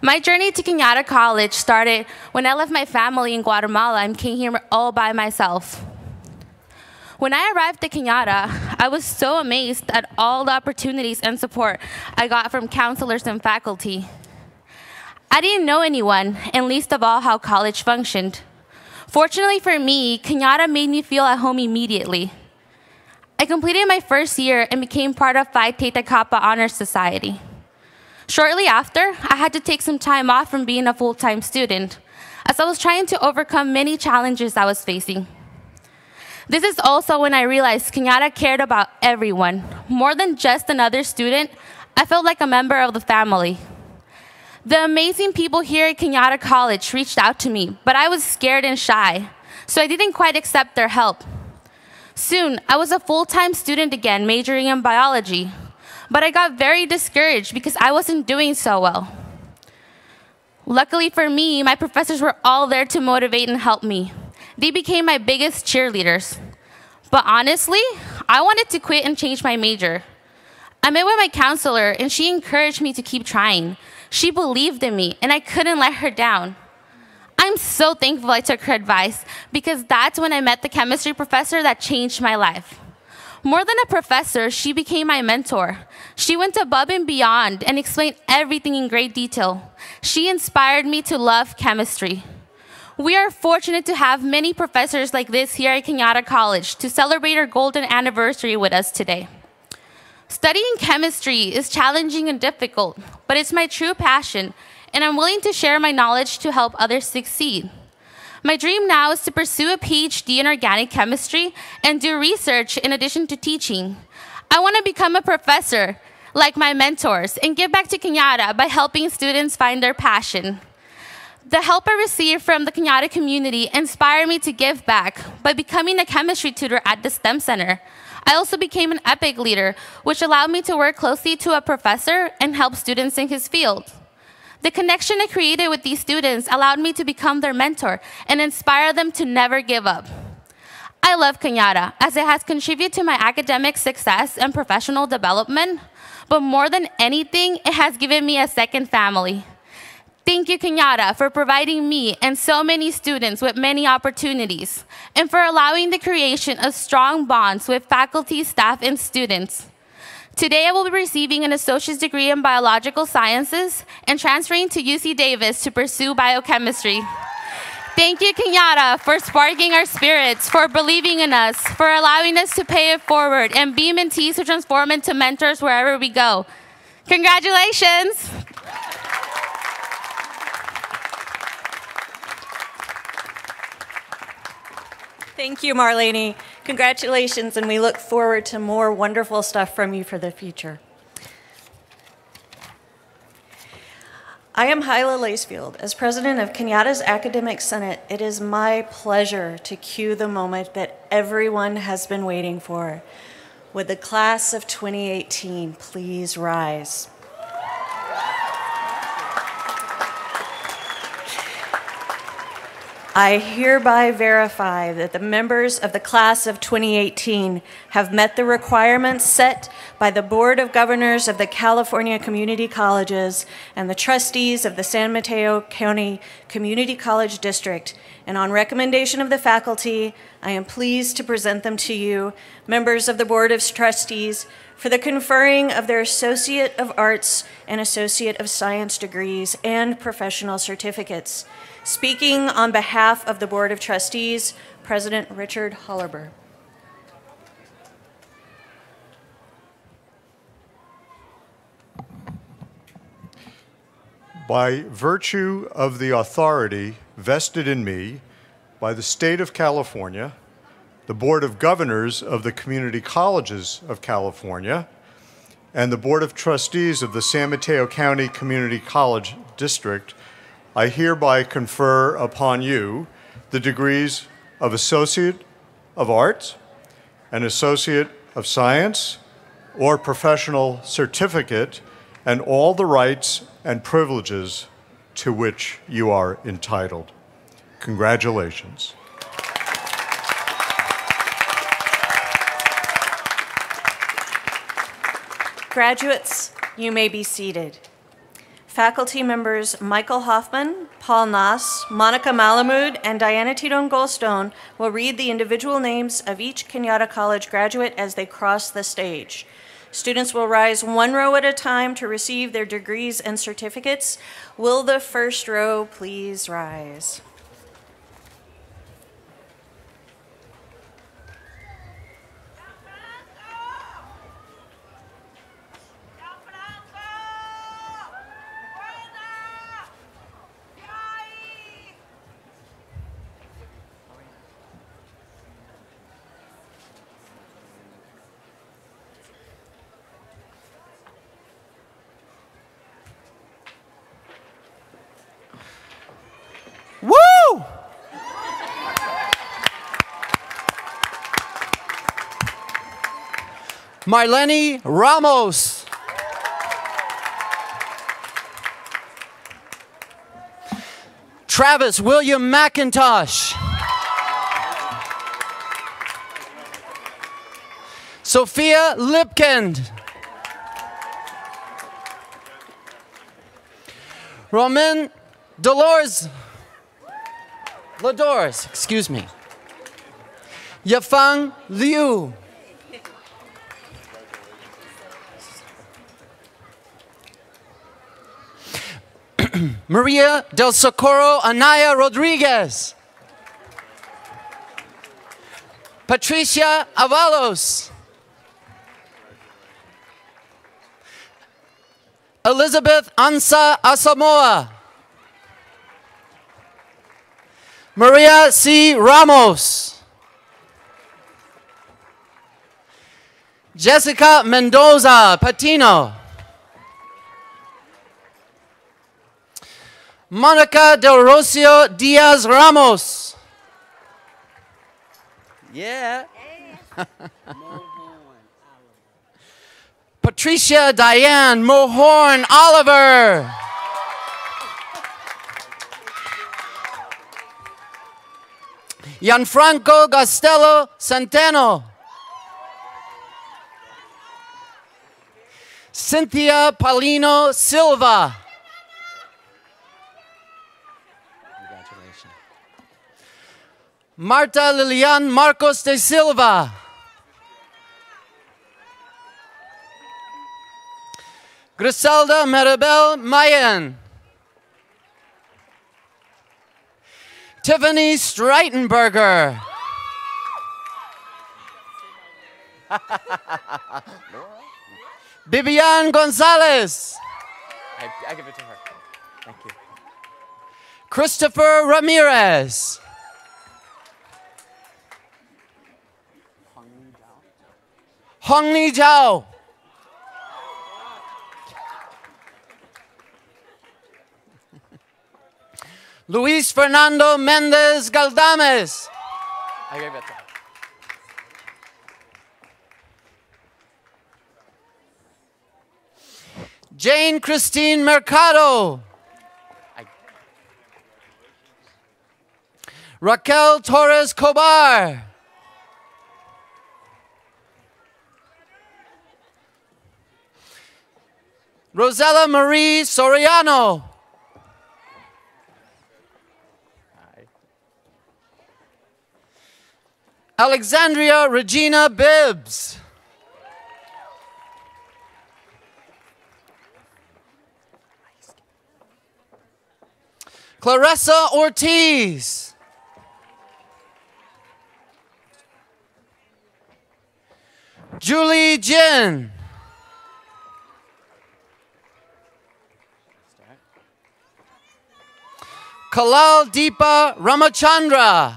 My journey to Cañada College started when I left my family in Guatemala and came here all by myself. When I arrived at Cañada, I was so amazed at all the opportunities and support I got from counselors and faculty. I didn't know anyone, and least of all how college functioned. Fortunately for me, Cañada made me feel at home immediately. I completed my first year and became part of Phi Theta Kappa Honor Society. Shortly after, I had to take some time off from being a full-time student, as I was trying to overcome many challenges I was facing. This is also when I realized Cañada cared about everyone. More than just another student, I felt like a member of the family. The amazing people here at Cañada College reached out to me, but I was scared and shy, so I didn't quite accept their help. Soon, I was a full-time student again, majoring in biology, but I got very discouraged because I wasn't doing so well. Luckily for me, my professors were all there to motivate and help me. They became my biggest cheerleaders. But honestly, I wanted to quit and change my major. I met with my counselor, and she encouraged me to keep trying. She believed in me, and I couldn't let her down. I'm so thankful I took her advice, because that's when I met the chemistry professor that changed my life. More than a professor, she became my mentor. She went above and beyond and explained everything in great detail. She inspired me to love chemistry. We are fortunate to have many professors like this here at Cañada College to celebrate our golden anniversary with us today. Studying chemistry is challenging and difficult, but it's my true passion, and I'm willing to share my knowledge to help others succeed. My dream now is to pursue a PhD in organic chemistry and do research in addition to teaching. I want to become a professor, like my mentors, and give back to Cañada by helping students find their passion. The help I received from the Cañada community inspired me to give back by becoming a chemistry tutor at the STEM Center. I also became an EPIC leader, which allowed me to work closely to a professor and help students in his field. The connection I created with these students allowed me to become their mentor and inspire them to never give up. I love Cañada, as it has contributed to my academic success and professional development, but more than anything, it has given me a second family. Thank you, Cañada, for providing me and so many students with many opportunities, and for allowing the creation of strong bonds with faculty, staff, and students. Today, I will be receiving an associate's degree in biological sciences and transferring to UC Davis to pursue biochemistry. Thank you, Cañada, for sparking our spirits, for believing in us, for allowing us to pay it forward, and be mentees who transform into mentors wherever we go. Congratulations! Thank you, Marlene. Congratulations, and we look forward to more wonderful stuff from you for the future. I am Hyla Lacefield. As president of Cañada's Academic Senate, it is my pleasure to cue the moment that everyone has been waiting for. Would the class of 2018 please rise? I hereby verify that the members of the class of 2018 have met the requirements set by the Board of Governors of the California Community Colleges and the trustees of the San Mateo County Community College District. And on recommendation of the faculty, I am pleased to present them to you, members of the Board of Trustees, for the conferring of their Associate of Arts and Associate of Science degrees and professional certificates. Speaking on behalf of the Board of Trustees, President Richard Holliber. By virtue of the authority vested in me by the State of California, the Board of Governors of the Community Colleges of California, and the Board of Trustees of the San Mateo County Community College District, I hereby confer upon you the degrees of Associate of Arts and Associate of Science or Professional Certificate and all the rights and privileges to which you are entitled. Congratulations. Graduates, you may be seated. Faculty members Michael Hoffman, Paul Nass, Monica Malamud, and Diana Tidon Goldstone will read the individual names of each Kenyatta College graduate as they cross the stage. Students will rise one row at a time to receive their degrees and certificates. Will the first row please rise? Woo! Marlene Ramos. Travis William McIntosh. Sophia Lipkind. Roman Ladors, excuse me. Yafang Liu. Maria del Socorro Anaya Rodriguez. Patricia Avalos. Elizabeth Ansa Asamoah. Maria C. Ramos. Jessica Mendoza Patino. Monica Del Rocio Diaz Ramos. Yeah. Patricia Diane Mohorn Oliver. Gianfranco Gastello Centeno. Cynthia Paulino Silva. Congratulations. Marta Lilian Marcos de Silva. Griselda Maribel Mayen. Tiffany Streitenberger. Bibian Gonzalez. I give it to her. Thank you. Christopher Ramirez. Hongli Zhao. Luis Fernando Mendez Galdames. I gave it to her. Jane Christine Mercado. Raquel Torres Cobar. Rosella Marie Soriano. Alexandria Regina Bibbs. Clarissa Ortiz. Julie Jin. Kalal Deepa Ramachandra.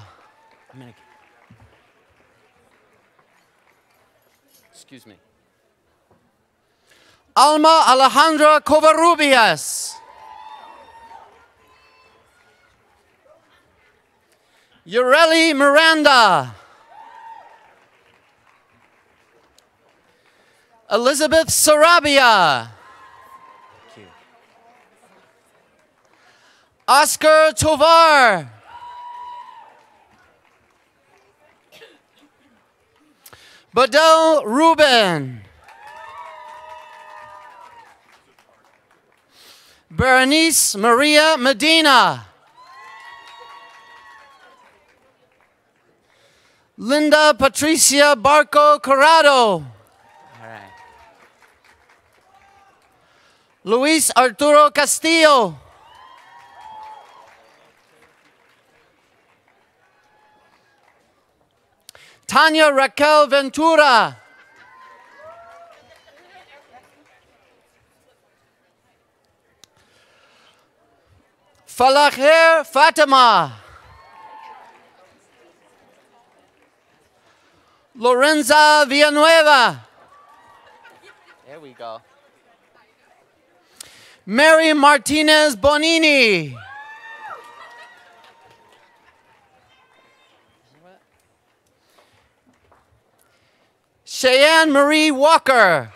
Excuse me. Alma Alejandra Covarrubias. Ureli Miranda. Elizabeth Sarabia. Oscar Tovar. Badel Rubin. Berenice Maria Medina. Linda Patricia Barco Corrado. Luis Arturo Castillo. Tanya Raquel Ventura. Falaher Fatima. Lorenza Villanueva. There we go. Mary Martinez Bonini. Cheyenne Marie Walker.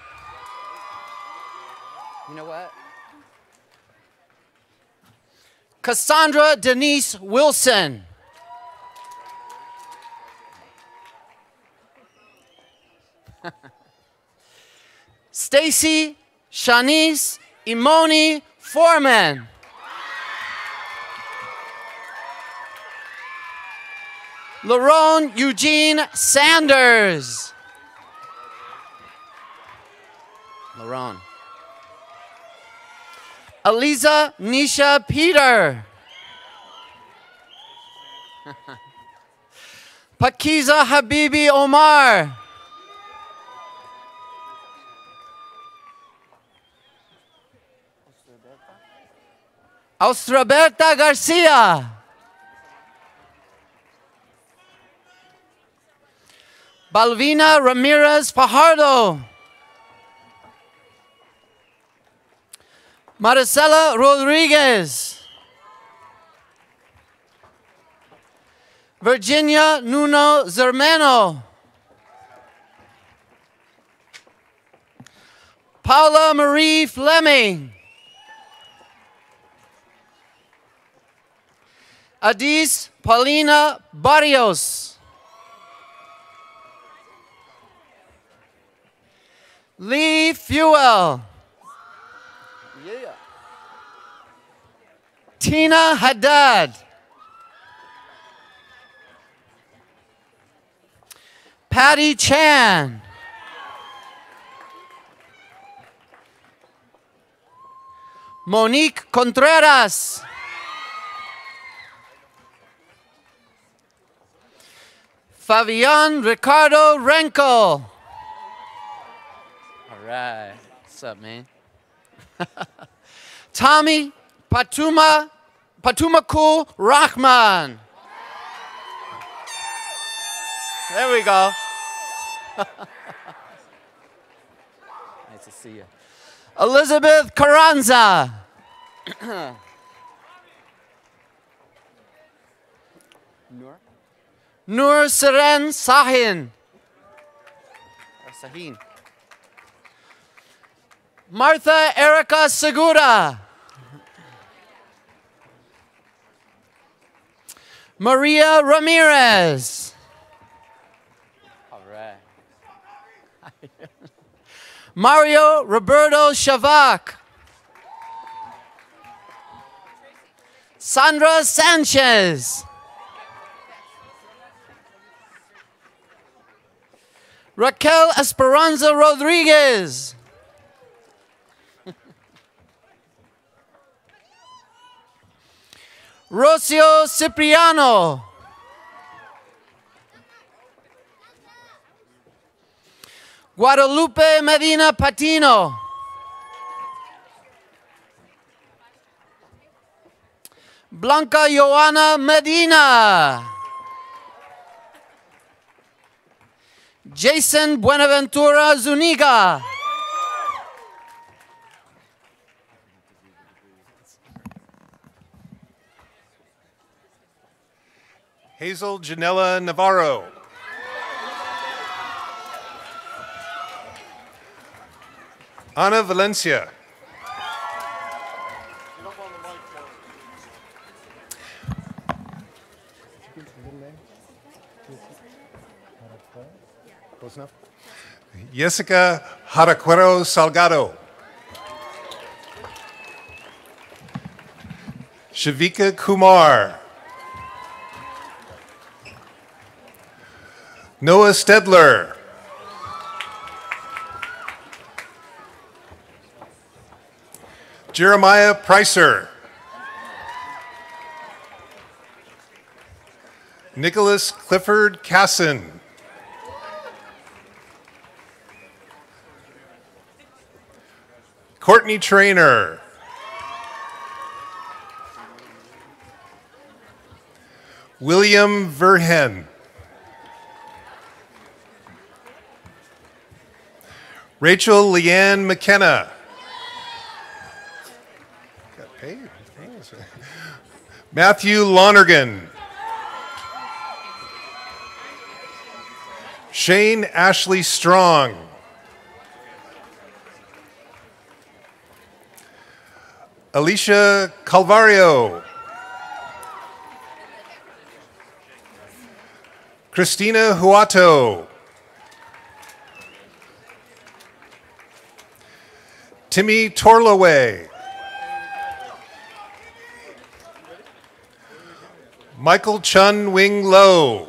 You know what? Cassandra Denise Wilson. Stacy Shanice Imoni Foreman. Lerone Eugene Sanders. Lerone. Aliza Nisha Peter. Pakiza Habibi Omar. Austraberta Garcia. Balvina Ramirez Fajardo. Maricela Rodriguez. Virginia Nuno Zermano. Paula Marie Fleming. Adis Paulina Barrios. Lee Fuel. Yeah. Tina Haddad. Patty Chan. Monique Contreras. Fabian Ricardo Renko. All right. What's up, man? Tommy Patumakul Rahman. There we go. Nice to see you. Elizabeth Carranza. Nur Seren Sahin. Sahin. Martha Erica Segura. Maria Ramirez. All right. Mario Roberto Shavak. Sandra Sanchez. Raquel Esperanza Rodriguez. Rocio Cipriano. Guadalupe Medina Patino. Blanca Joana Medina. Jason Buenaventura Zuniga. Hazel Janella Navarro. Ana Valencia. Close enough. Jessica Jaraquero Salgado. Shavika Kumar. Noah Stedler. Jeremiah Pricer. Nicholas Clifford Casson. Courtney Trainer. William Verhen. Rachel Leanne McKenna. Got paid. Matthew Lonergan. Shane Ashley Strong. Alicia Calvario. Christina Huato. Timmy Torlaway. Michael Chun Wing Lo.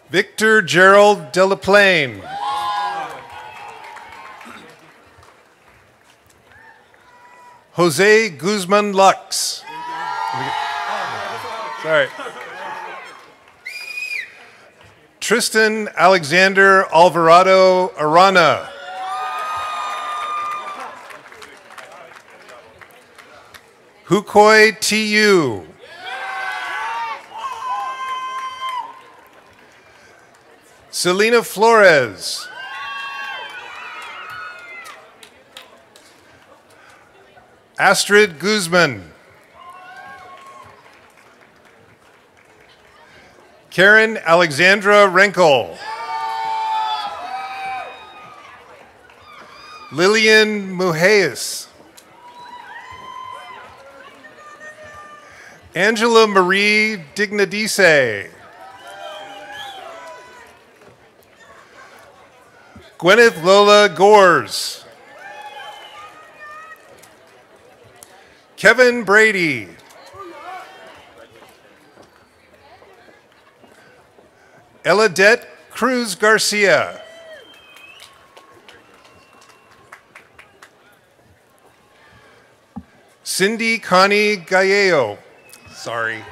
Victor Gerald Delaplane. Jose Guzman Lux. Sorry. Tristan Alexander Alvarado Arana. Hukoi T.U. Selena Flores. Astrid Guzman. Karen Alexandra Renkel. Lillian Mujeis. Angela Marie Dignadice. Gwyneth Lola Gores. Kevin Brady. Eladette Cruz Garcia. Cindy Connie Gallego. Sorry.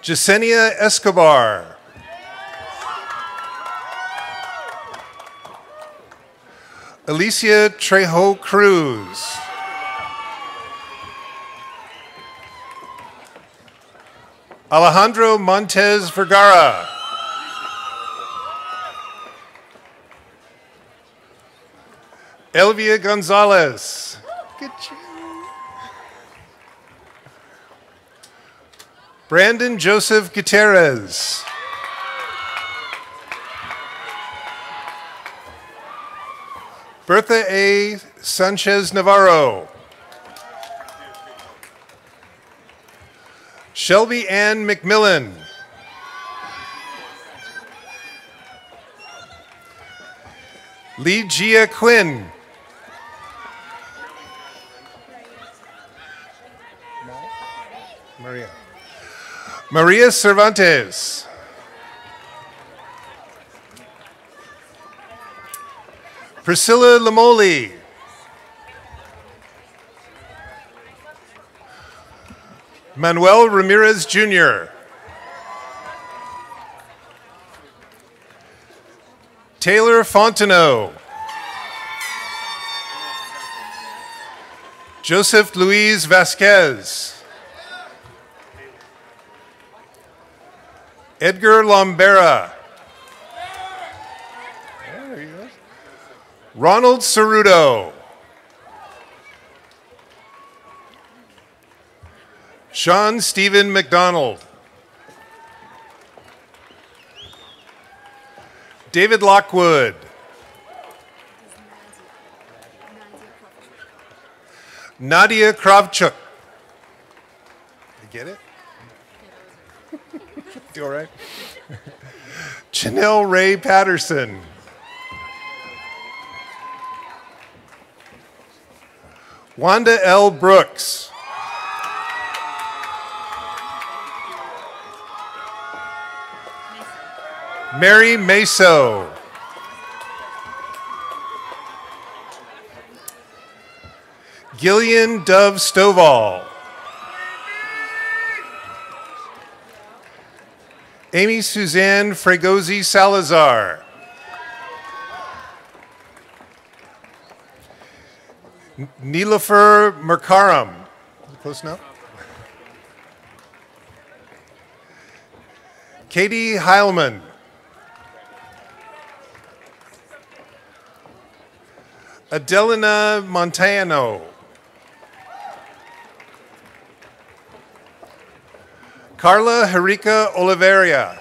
Jasenia Escobar. Alicia Trejo Cruz. Alejandro Montez Vergara. Elvia Gonzalez. Good job. Brandon Joseph Gutierrez. Bertha A. Sanchez Navarro. Shelby Ann McMillan. Lee Gia Quinn. Maria. Maria Cervantes. Priscilla Lamoli. Manuel Ramirez Jr. Taylor Fontenot. Joseph Luis Vasquez. Edgar Lombera. There he goes. Ronald Cerudo. Sean Stephen McDonald. David Lockwood. Nadia Kravchuk. You get it? You all right? Janelle Ray Patterson. Wanda L. Brooks. Mary Meso. Gillian Dove Stovall. Amy Suzanne Fregosi Salazar. Nilofer Merkaram. Close enough? Katie Heilman. Adelina Montano. Carla Henrica Oliveira.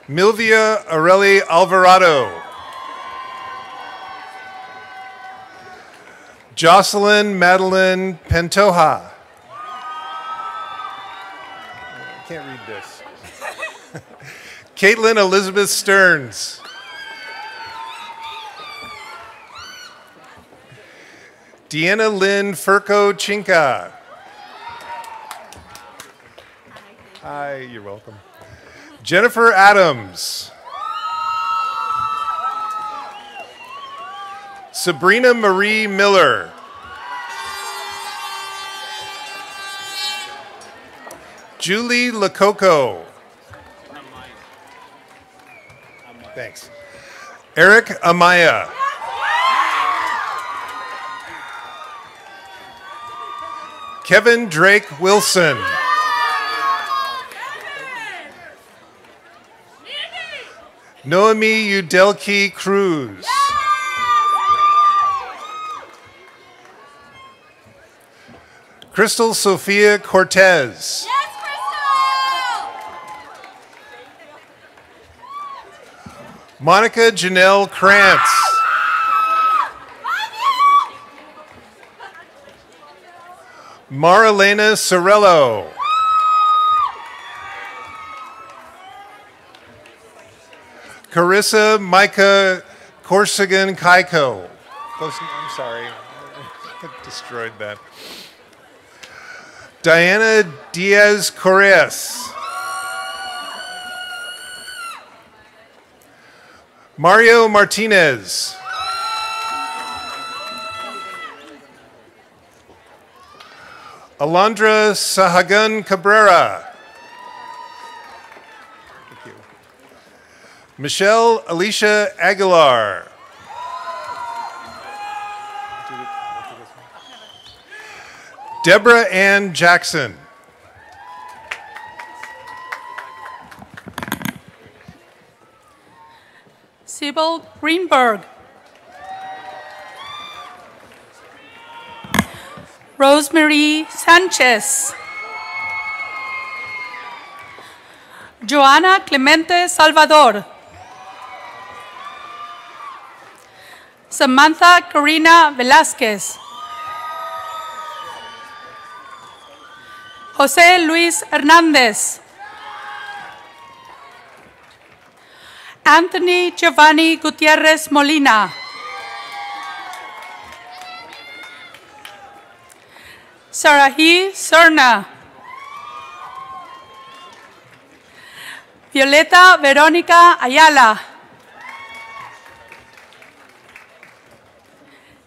Milvia Areli Alvarado. Jocelyn Madeline Pantoja. I can't read this. Caitlin Elizabeth Stearns. Deanna Lynn Furco Chinka. Hi, you're welcome. Jennifer Adams. Sabrina Marie Miller. Julie Lococo. Thanks. Eric Amaya. Kevin Drake Wilson. Noemi Udelki Cruz. Crystal Sophia Cortez. Monica Janelle Krantz. Marilena Sorello. Carissa Micah Corsigan Kaiko. I'm sorry, I destroyed that. Diana Diaz Corres. Mario Martinez. Alondra Sahagun Cabrera. Thank you. Michelle Alicia Aguilar. Deborah Ann Jackson. Sybil Greenberg. Rosemary Sanchez. Joana Clemente Salvador. Samantha Corina Velázquez. José Luis Hernández. Anthony Giovanni Gutierrez Molina. Sarahi Serna. Violeta Verónica Ayala.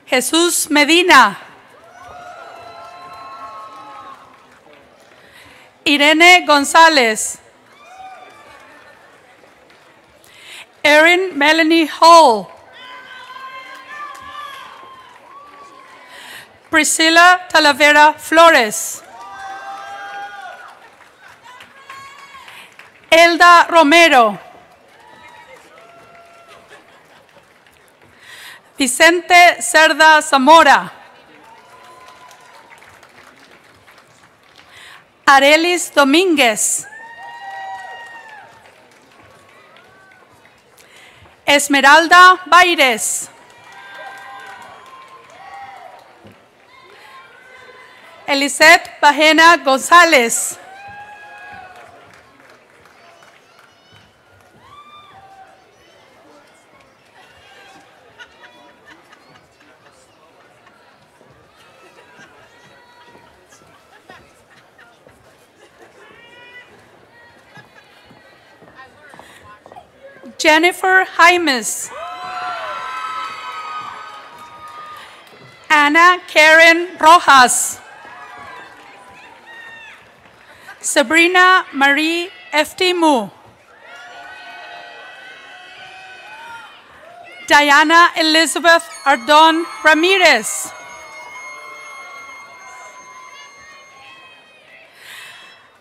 Jesús Medina. Irene González. Erin Melanie Hall. Priscilla Talavera Flores. Elda Romero. Vicente Cerda Zamora. Arelis Domínguez. Esmeralda Baires. Elisette Bajena González. Jennifer Jaimes. Ana Karen Rojas. Sabrina Marie Eftimu. Diana Elizabeth Ardon Ramirez.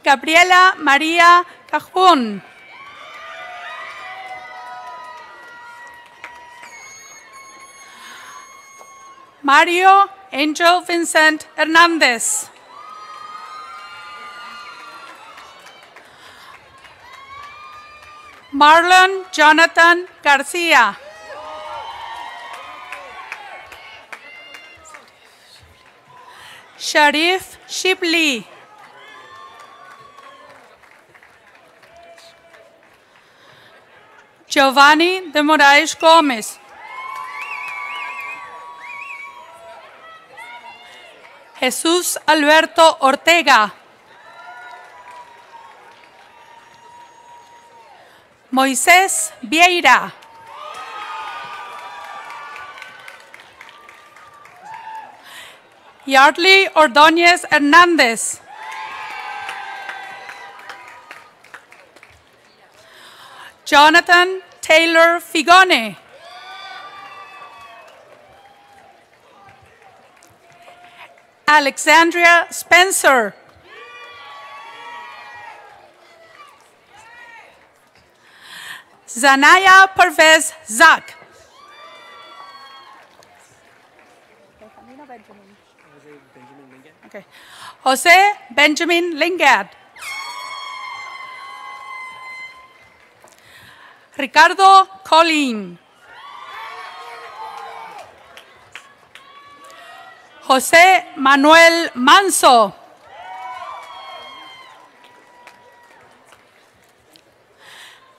Gabriela María Cajun. Mario Angel Vincent Hernandez. Marlon Jonathan Garcia. Sharif Shibli. Giovanni de Moraes Gómez. Jesús Alberto Ortega. Moisés Vieira. Yardley Ordóñez Hernández. Jonathan Taylor Figone. Alexandria Spencer. Zanaya Pervez Zak. Okay. Jose Benjamin Lingard. Ricardo Colin. José Manuel Manso.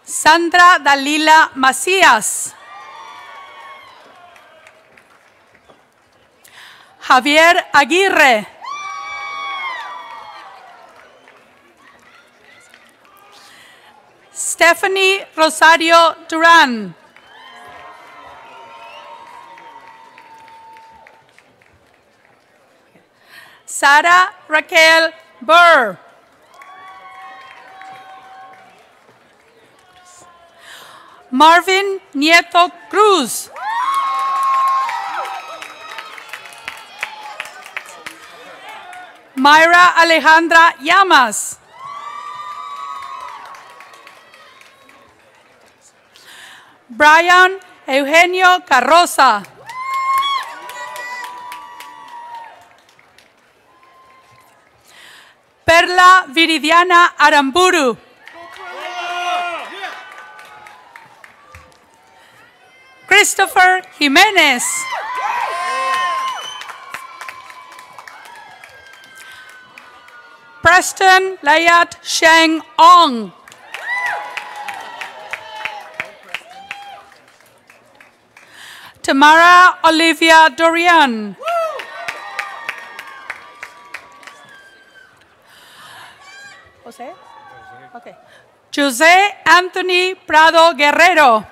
Sandra Dalila Macías. Javier Aguirre. Stephanie Rosario Duran. Sara Raquel Burr. Marvin Nieto Cruz. Mayra Alejandra Llamas. Brian Eugenio Carroza. Perla Viridiana Aramburu. Christopher Jimenez. Preston Layat Sheng Ong. Tamara Olivia Dorian. Jose? Okay. Jose Anthony Prado Guerrero.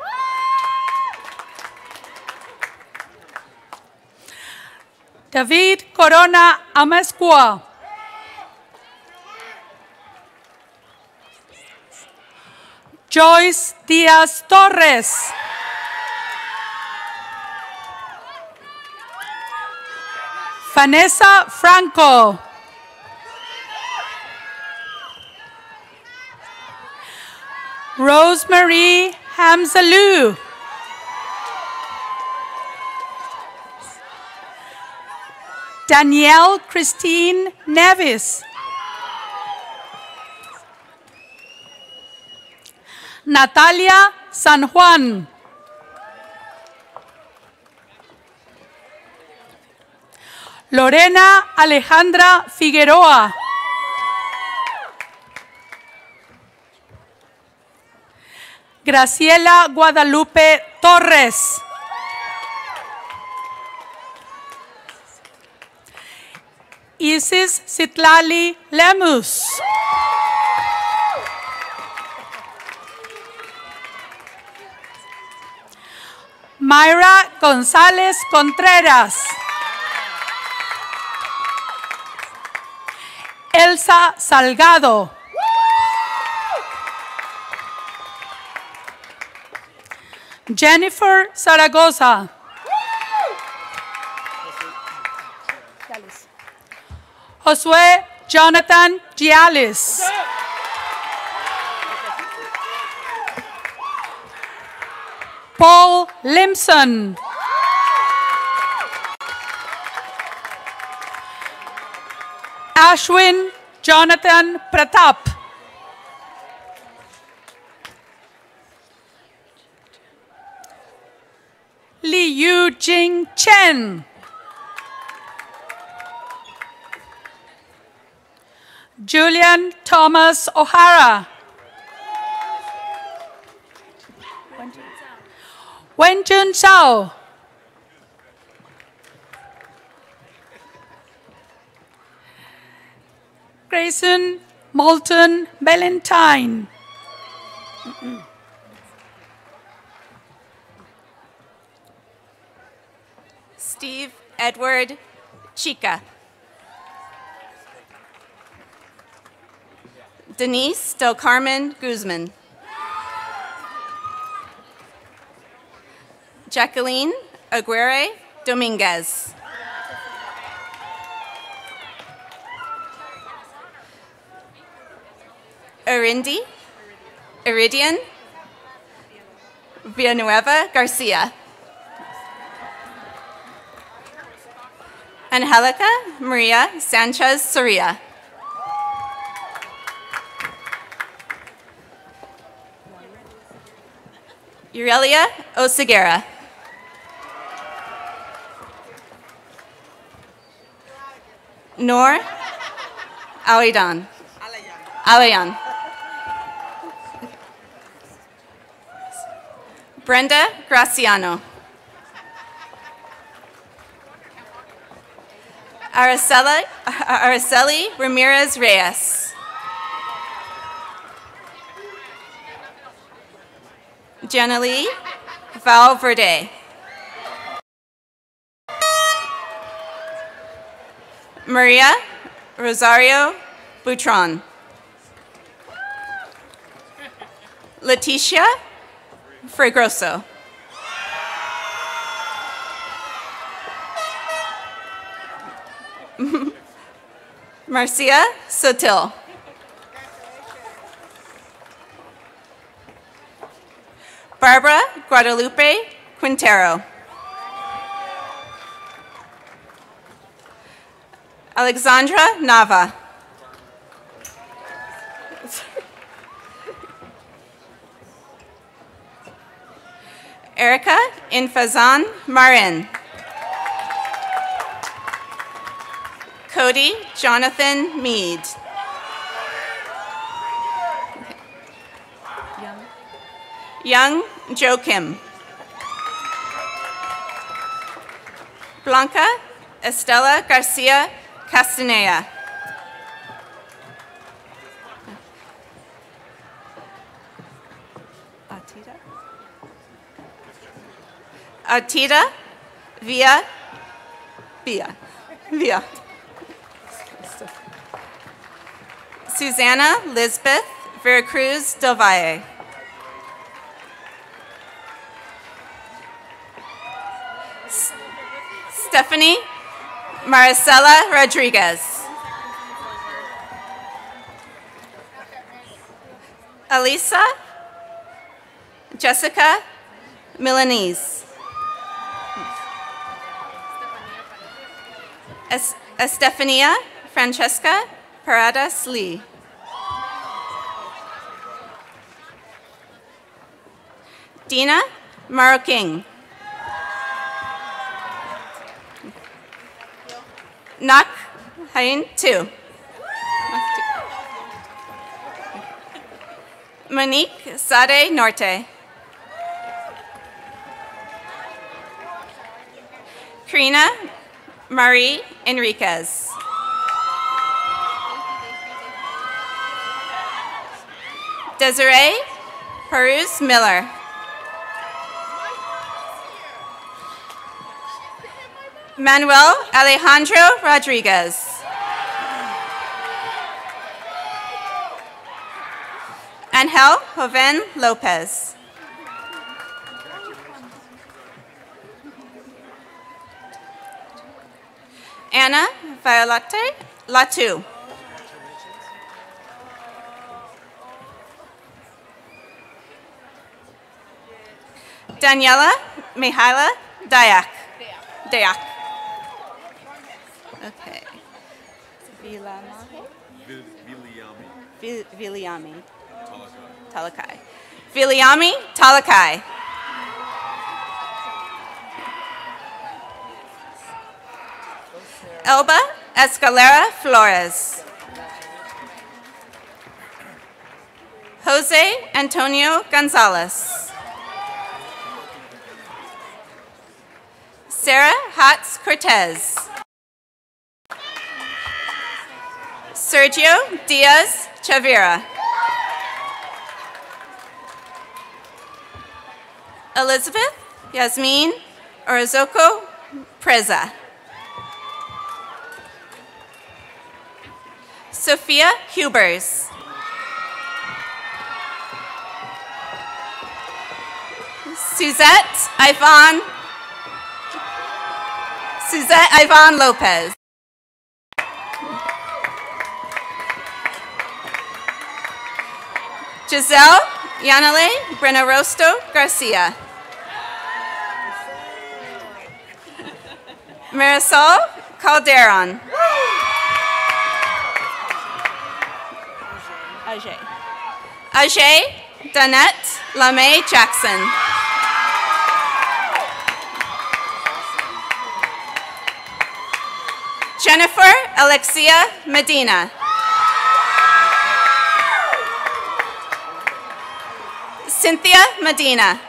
David Corona Amezcua. Joyce Diaz Torres. Vanessa Franco. Rosemary Hamzalou. Danielle Christine Nevis. Natalia San Juan. Lorena Alejandra Figueroa. Graciela Guadalupe Torres. Isis Citlali Lemus. Mayra González Contreras. Elsa Salgado. Jennifer Zaragoza. Josué Jonathan Gialis. Paul Limson. Ashwin Jonathan Pratap. Li Yu Jing Chen. Julian Thomas O'Hara. Wenjun Zhao. Grayson Moulton Valentine. Steve Edward Chica. Denise Del Carmen Guzman. Jacqueline Aguirre Dominguez. Iridian Villanueva Garcia. Angelica Maria Sanchez Soria. Aurelia Oseguera. Noor Alayan. Brenda Graciano. Araceli Ramirez Reyes. Janalee Valverde. Maria Rosario Butron. Leticia Fregroso. Marcia Sotil. Barbara Guadalupe Quintero. Alexandra Nava. Erica Infazan Marin. Cody Jonathan Mead. Young Joachim. Blanca Estela Garcia Castaneda. Atida Villa. Susanna Lisbeth Veracruz del Valle. Stephanie Maricela Rodriguez. Elisa Jessica Milanese. Estefania Francesca Paradas Lee. Dina Maroking. Nak Hain 2. Monique Sade Norte. Karina Marie Enriquez. Desiree Peruz Miller. Manuel Alejandro Rodriguez. Angel Joven Lopez. Anna Violette Latu. Daniela Mihaila Dayak. Okay. Viliami. Talakai. Viliami Talakai. Elba Escalera Flores. Jose Antonio Gonzalez. Sarah Hatz Cortez. Sergio Diaz Chavira. Elizabeth Yasmin Orozco Preza. Sophia Hubers. Suzette Ivan Lopez. Giselle Yanale Brenarosto Garcia. Marisol Calderon. Ajay Danette LaMay Jackson. Jennifer Alexia Medina. Cynthia Medina.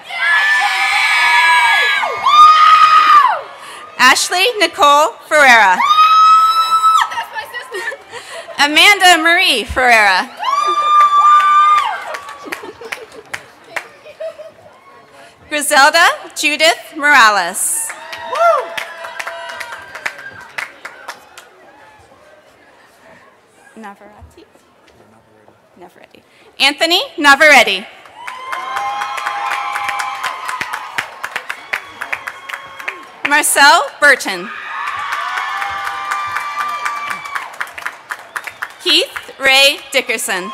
Ashley Nicole Ferreira. Amanda Marie Ferreira. Griselda Judith Morales. Navarrete. Anthony Navarrete. Marcel Burton. Keith Ray Dickerson.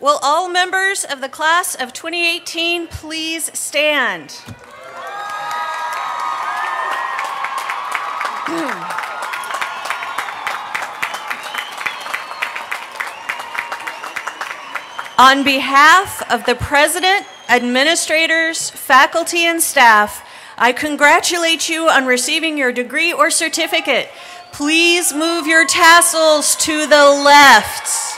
Will all members of the class of 2018 please stand? On behalf of the president, administrators, faculty, and staff, I congratulate you on receiving your degree or certificate. Please move your tassels to the left.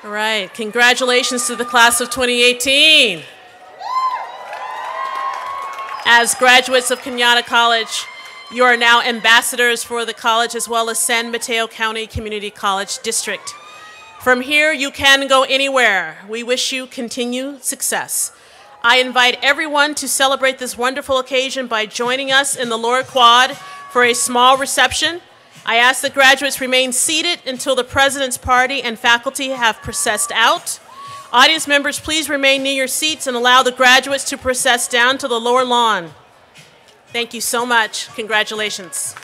All right, congratulations to the class of 2018. As graduates of Cañada College, you are now ambassadors for the college as well as San Mateo County Community College District. From here, you can go anywhere. We wish you continued success. I invite everyone to celebrate this wonderful occasion by joining us in the lower quad for a small reception. I ask that graduates remain seated until the president's party and faculty have processed out. Audience members, please remain near your seats and allow the graduates to process down to the lower lawn. Thank you so much. Congratulations.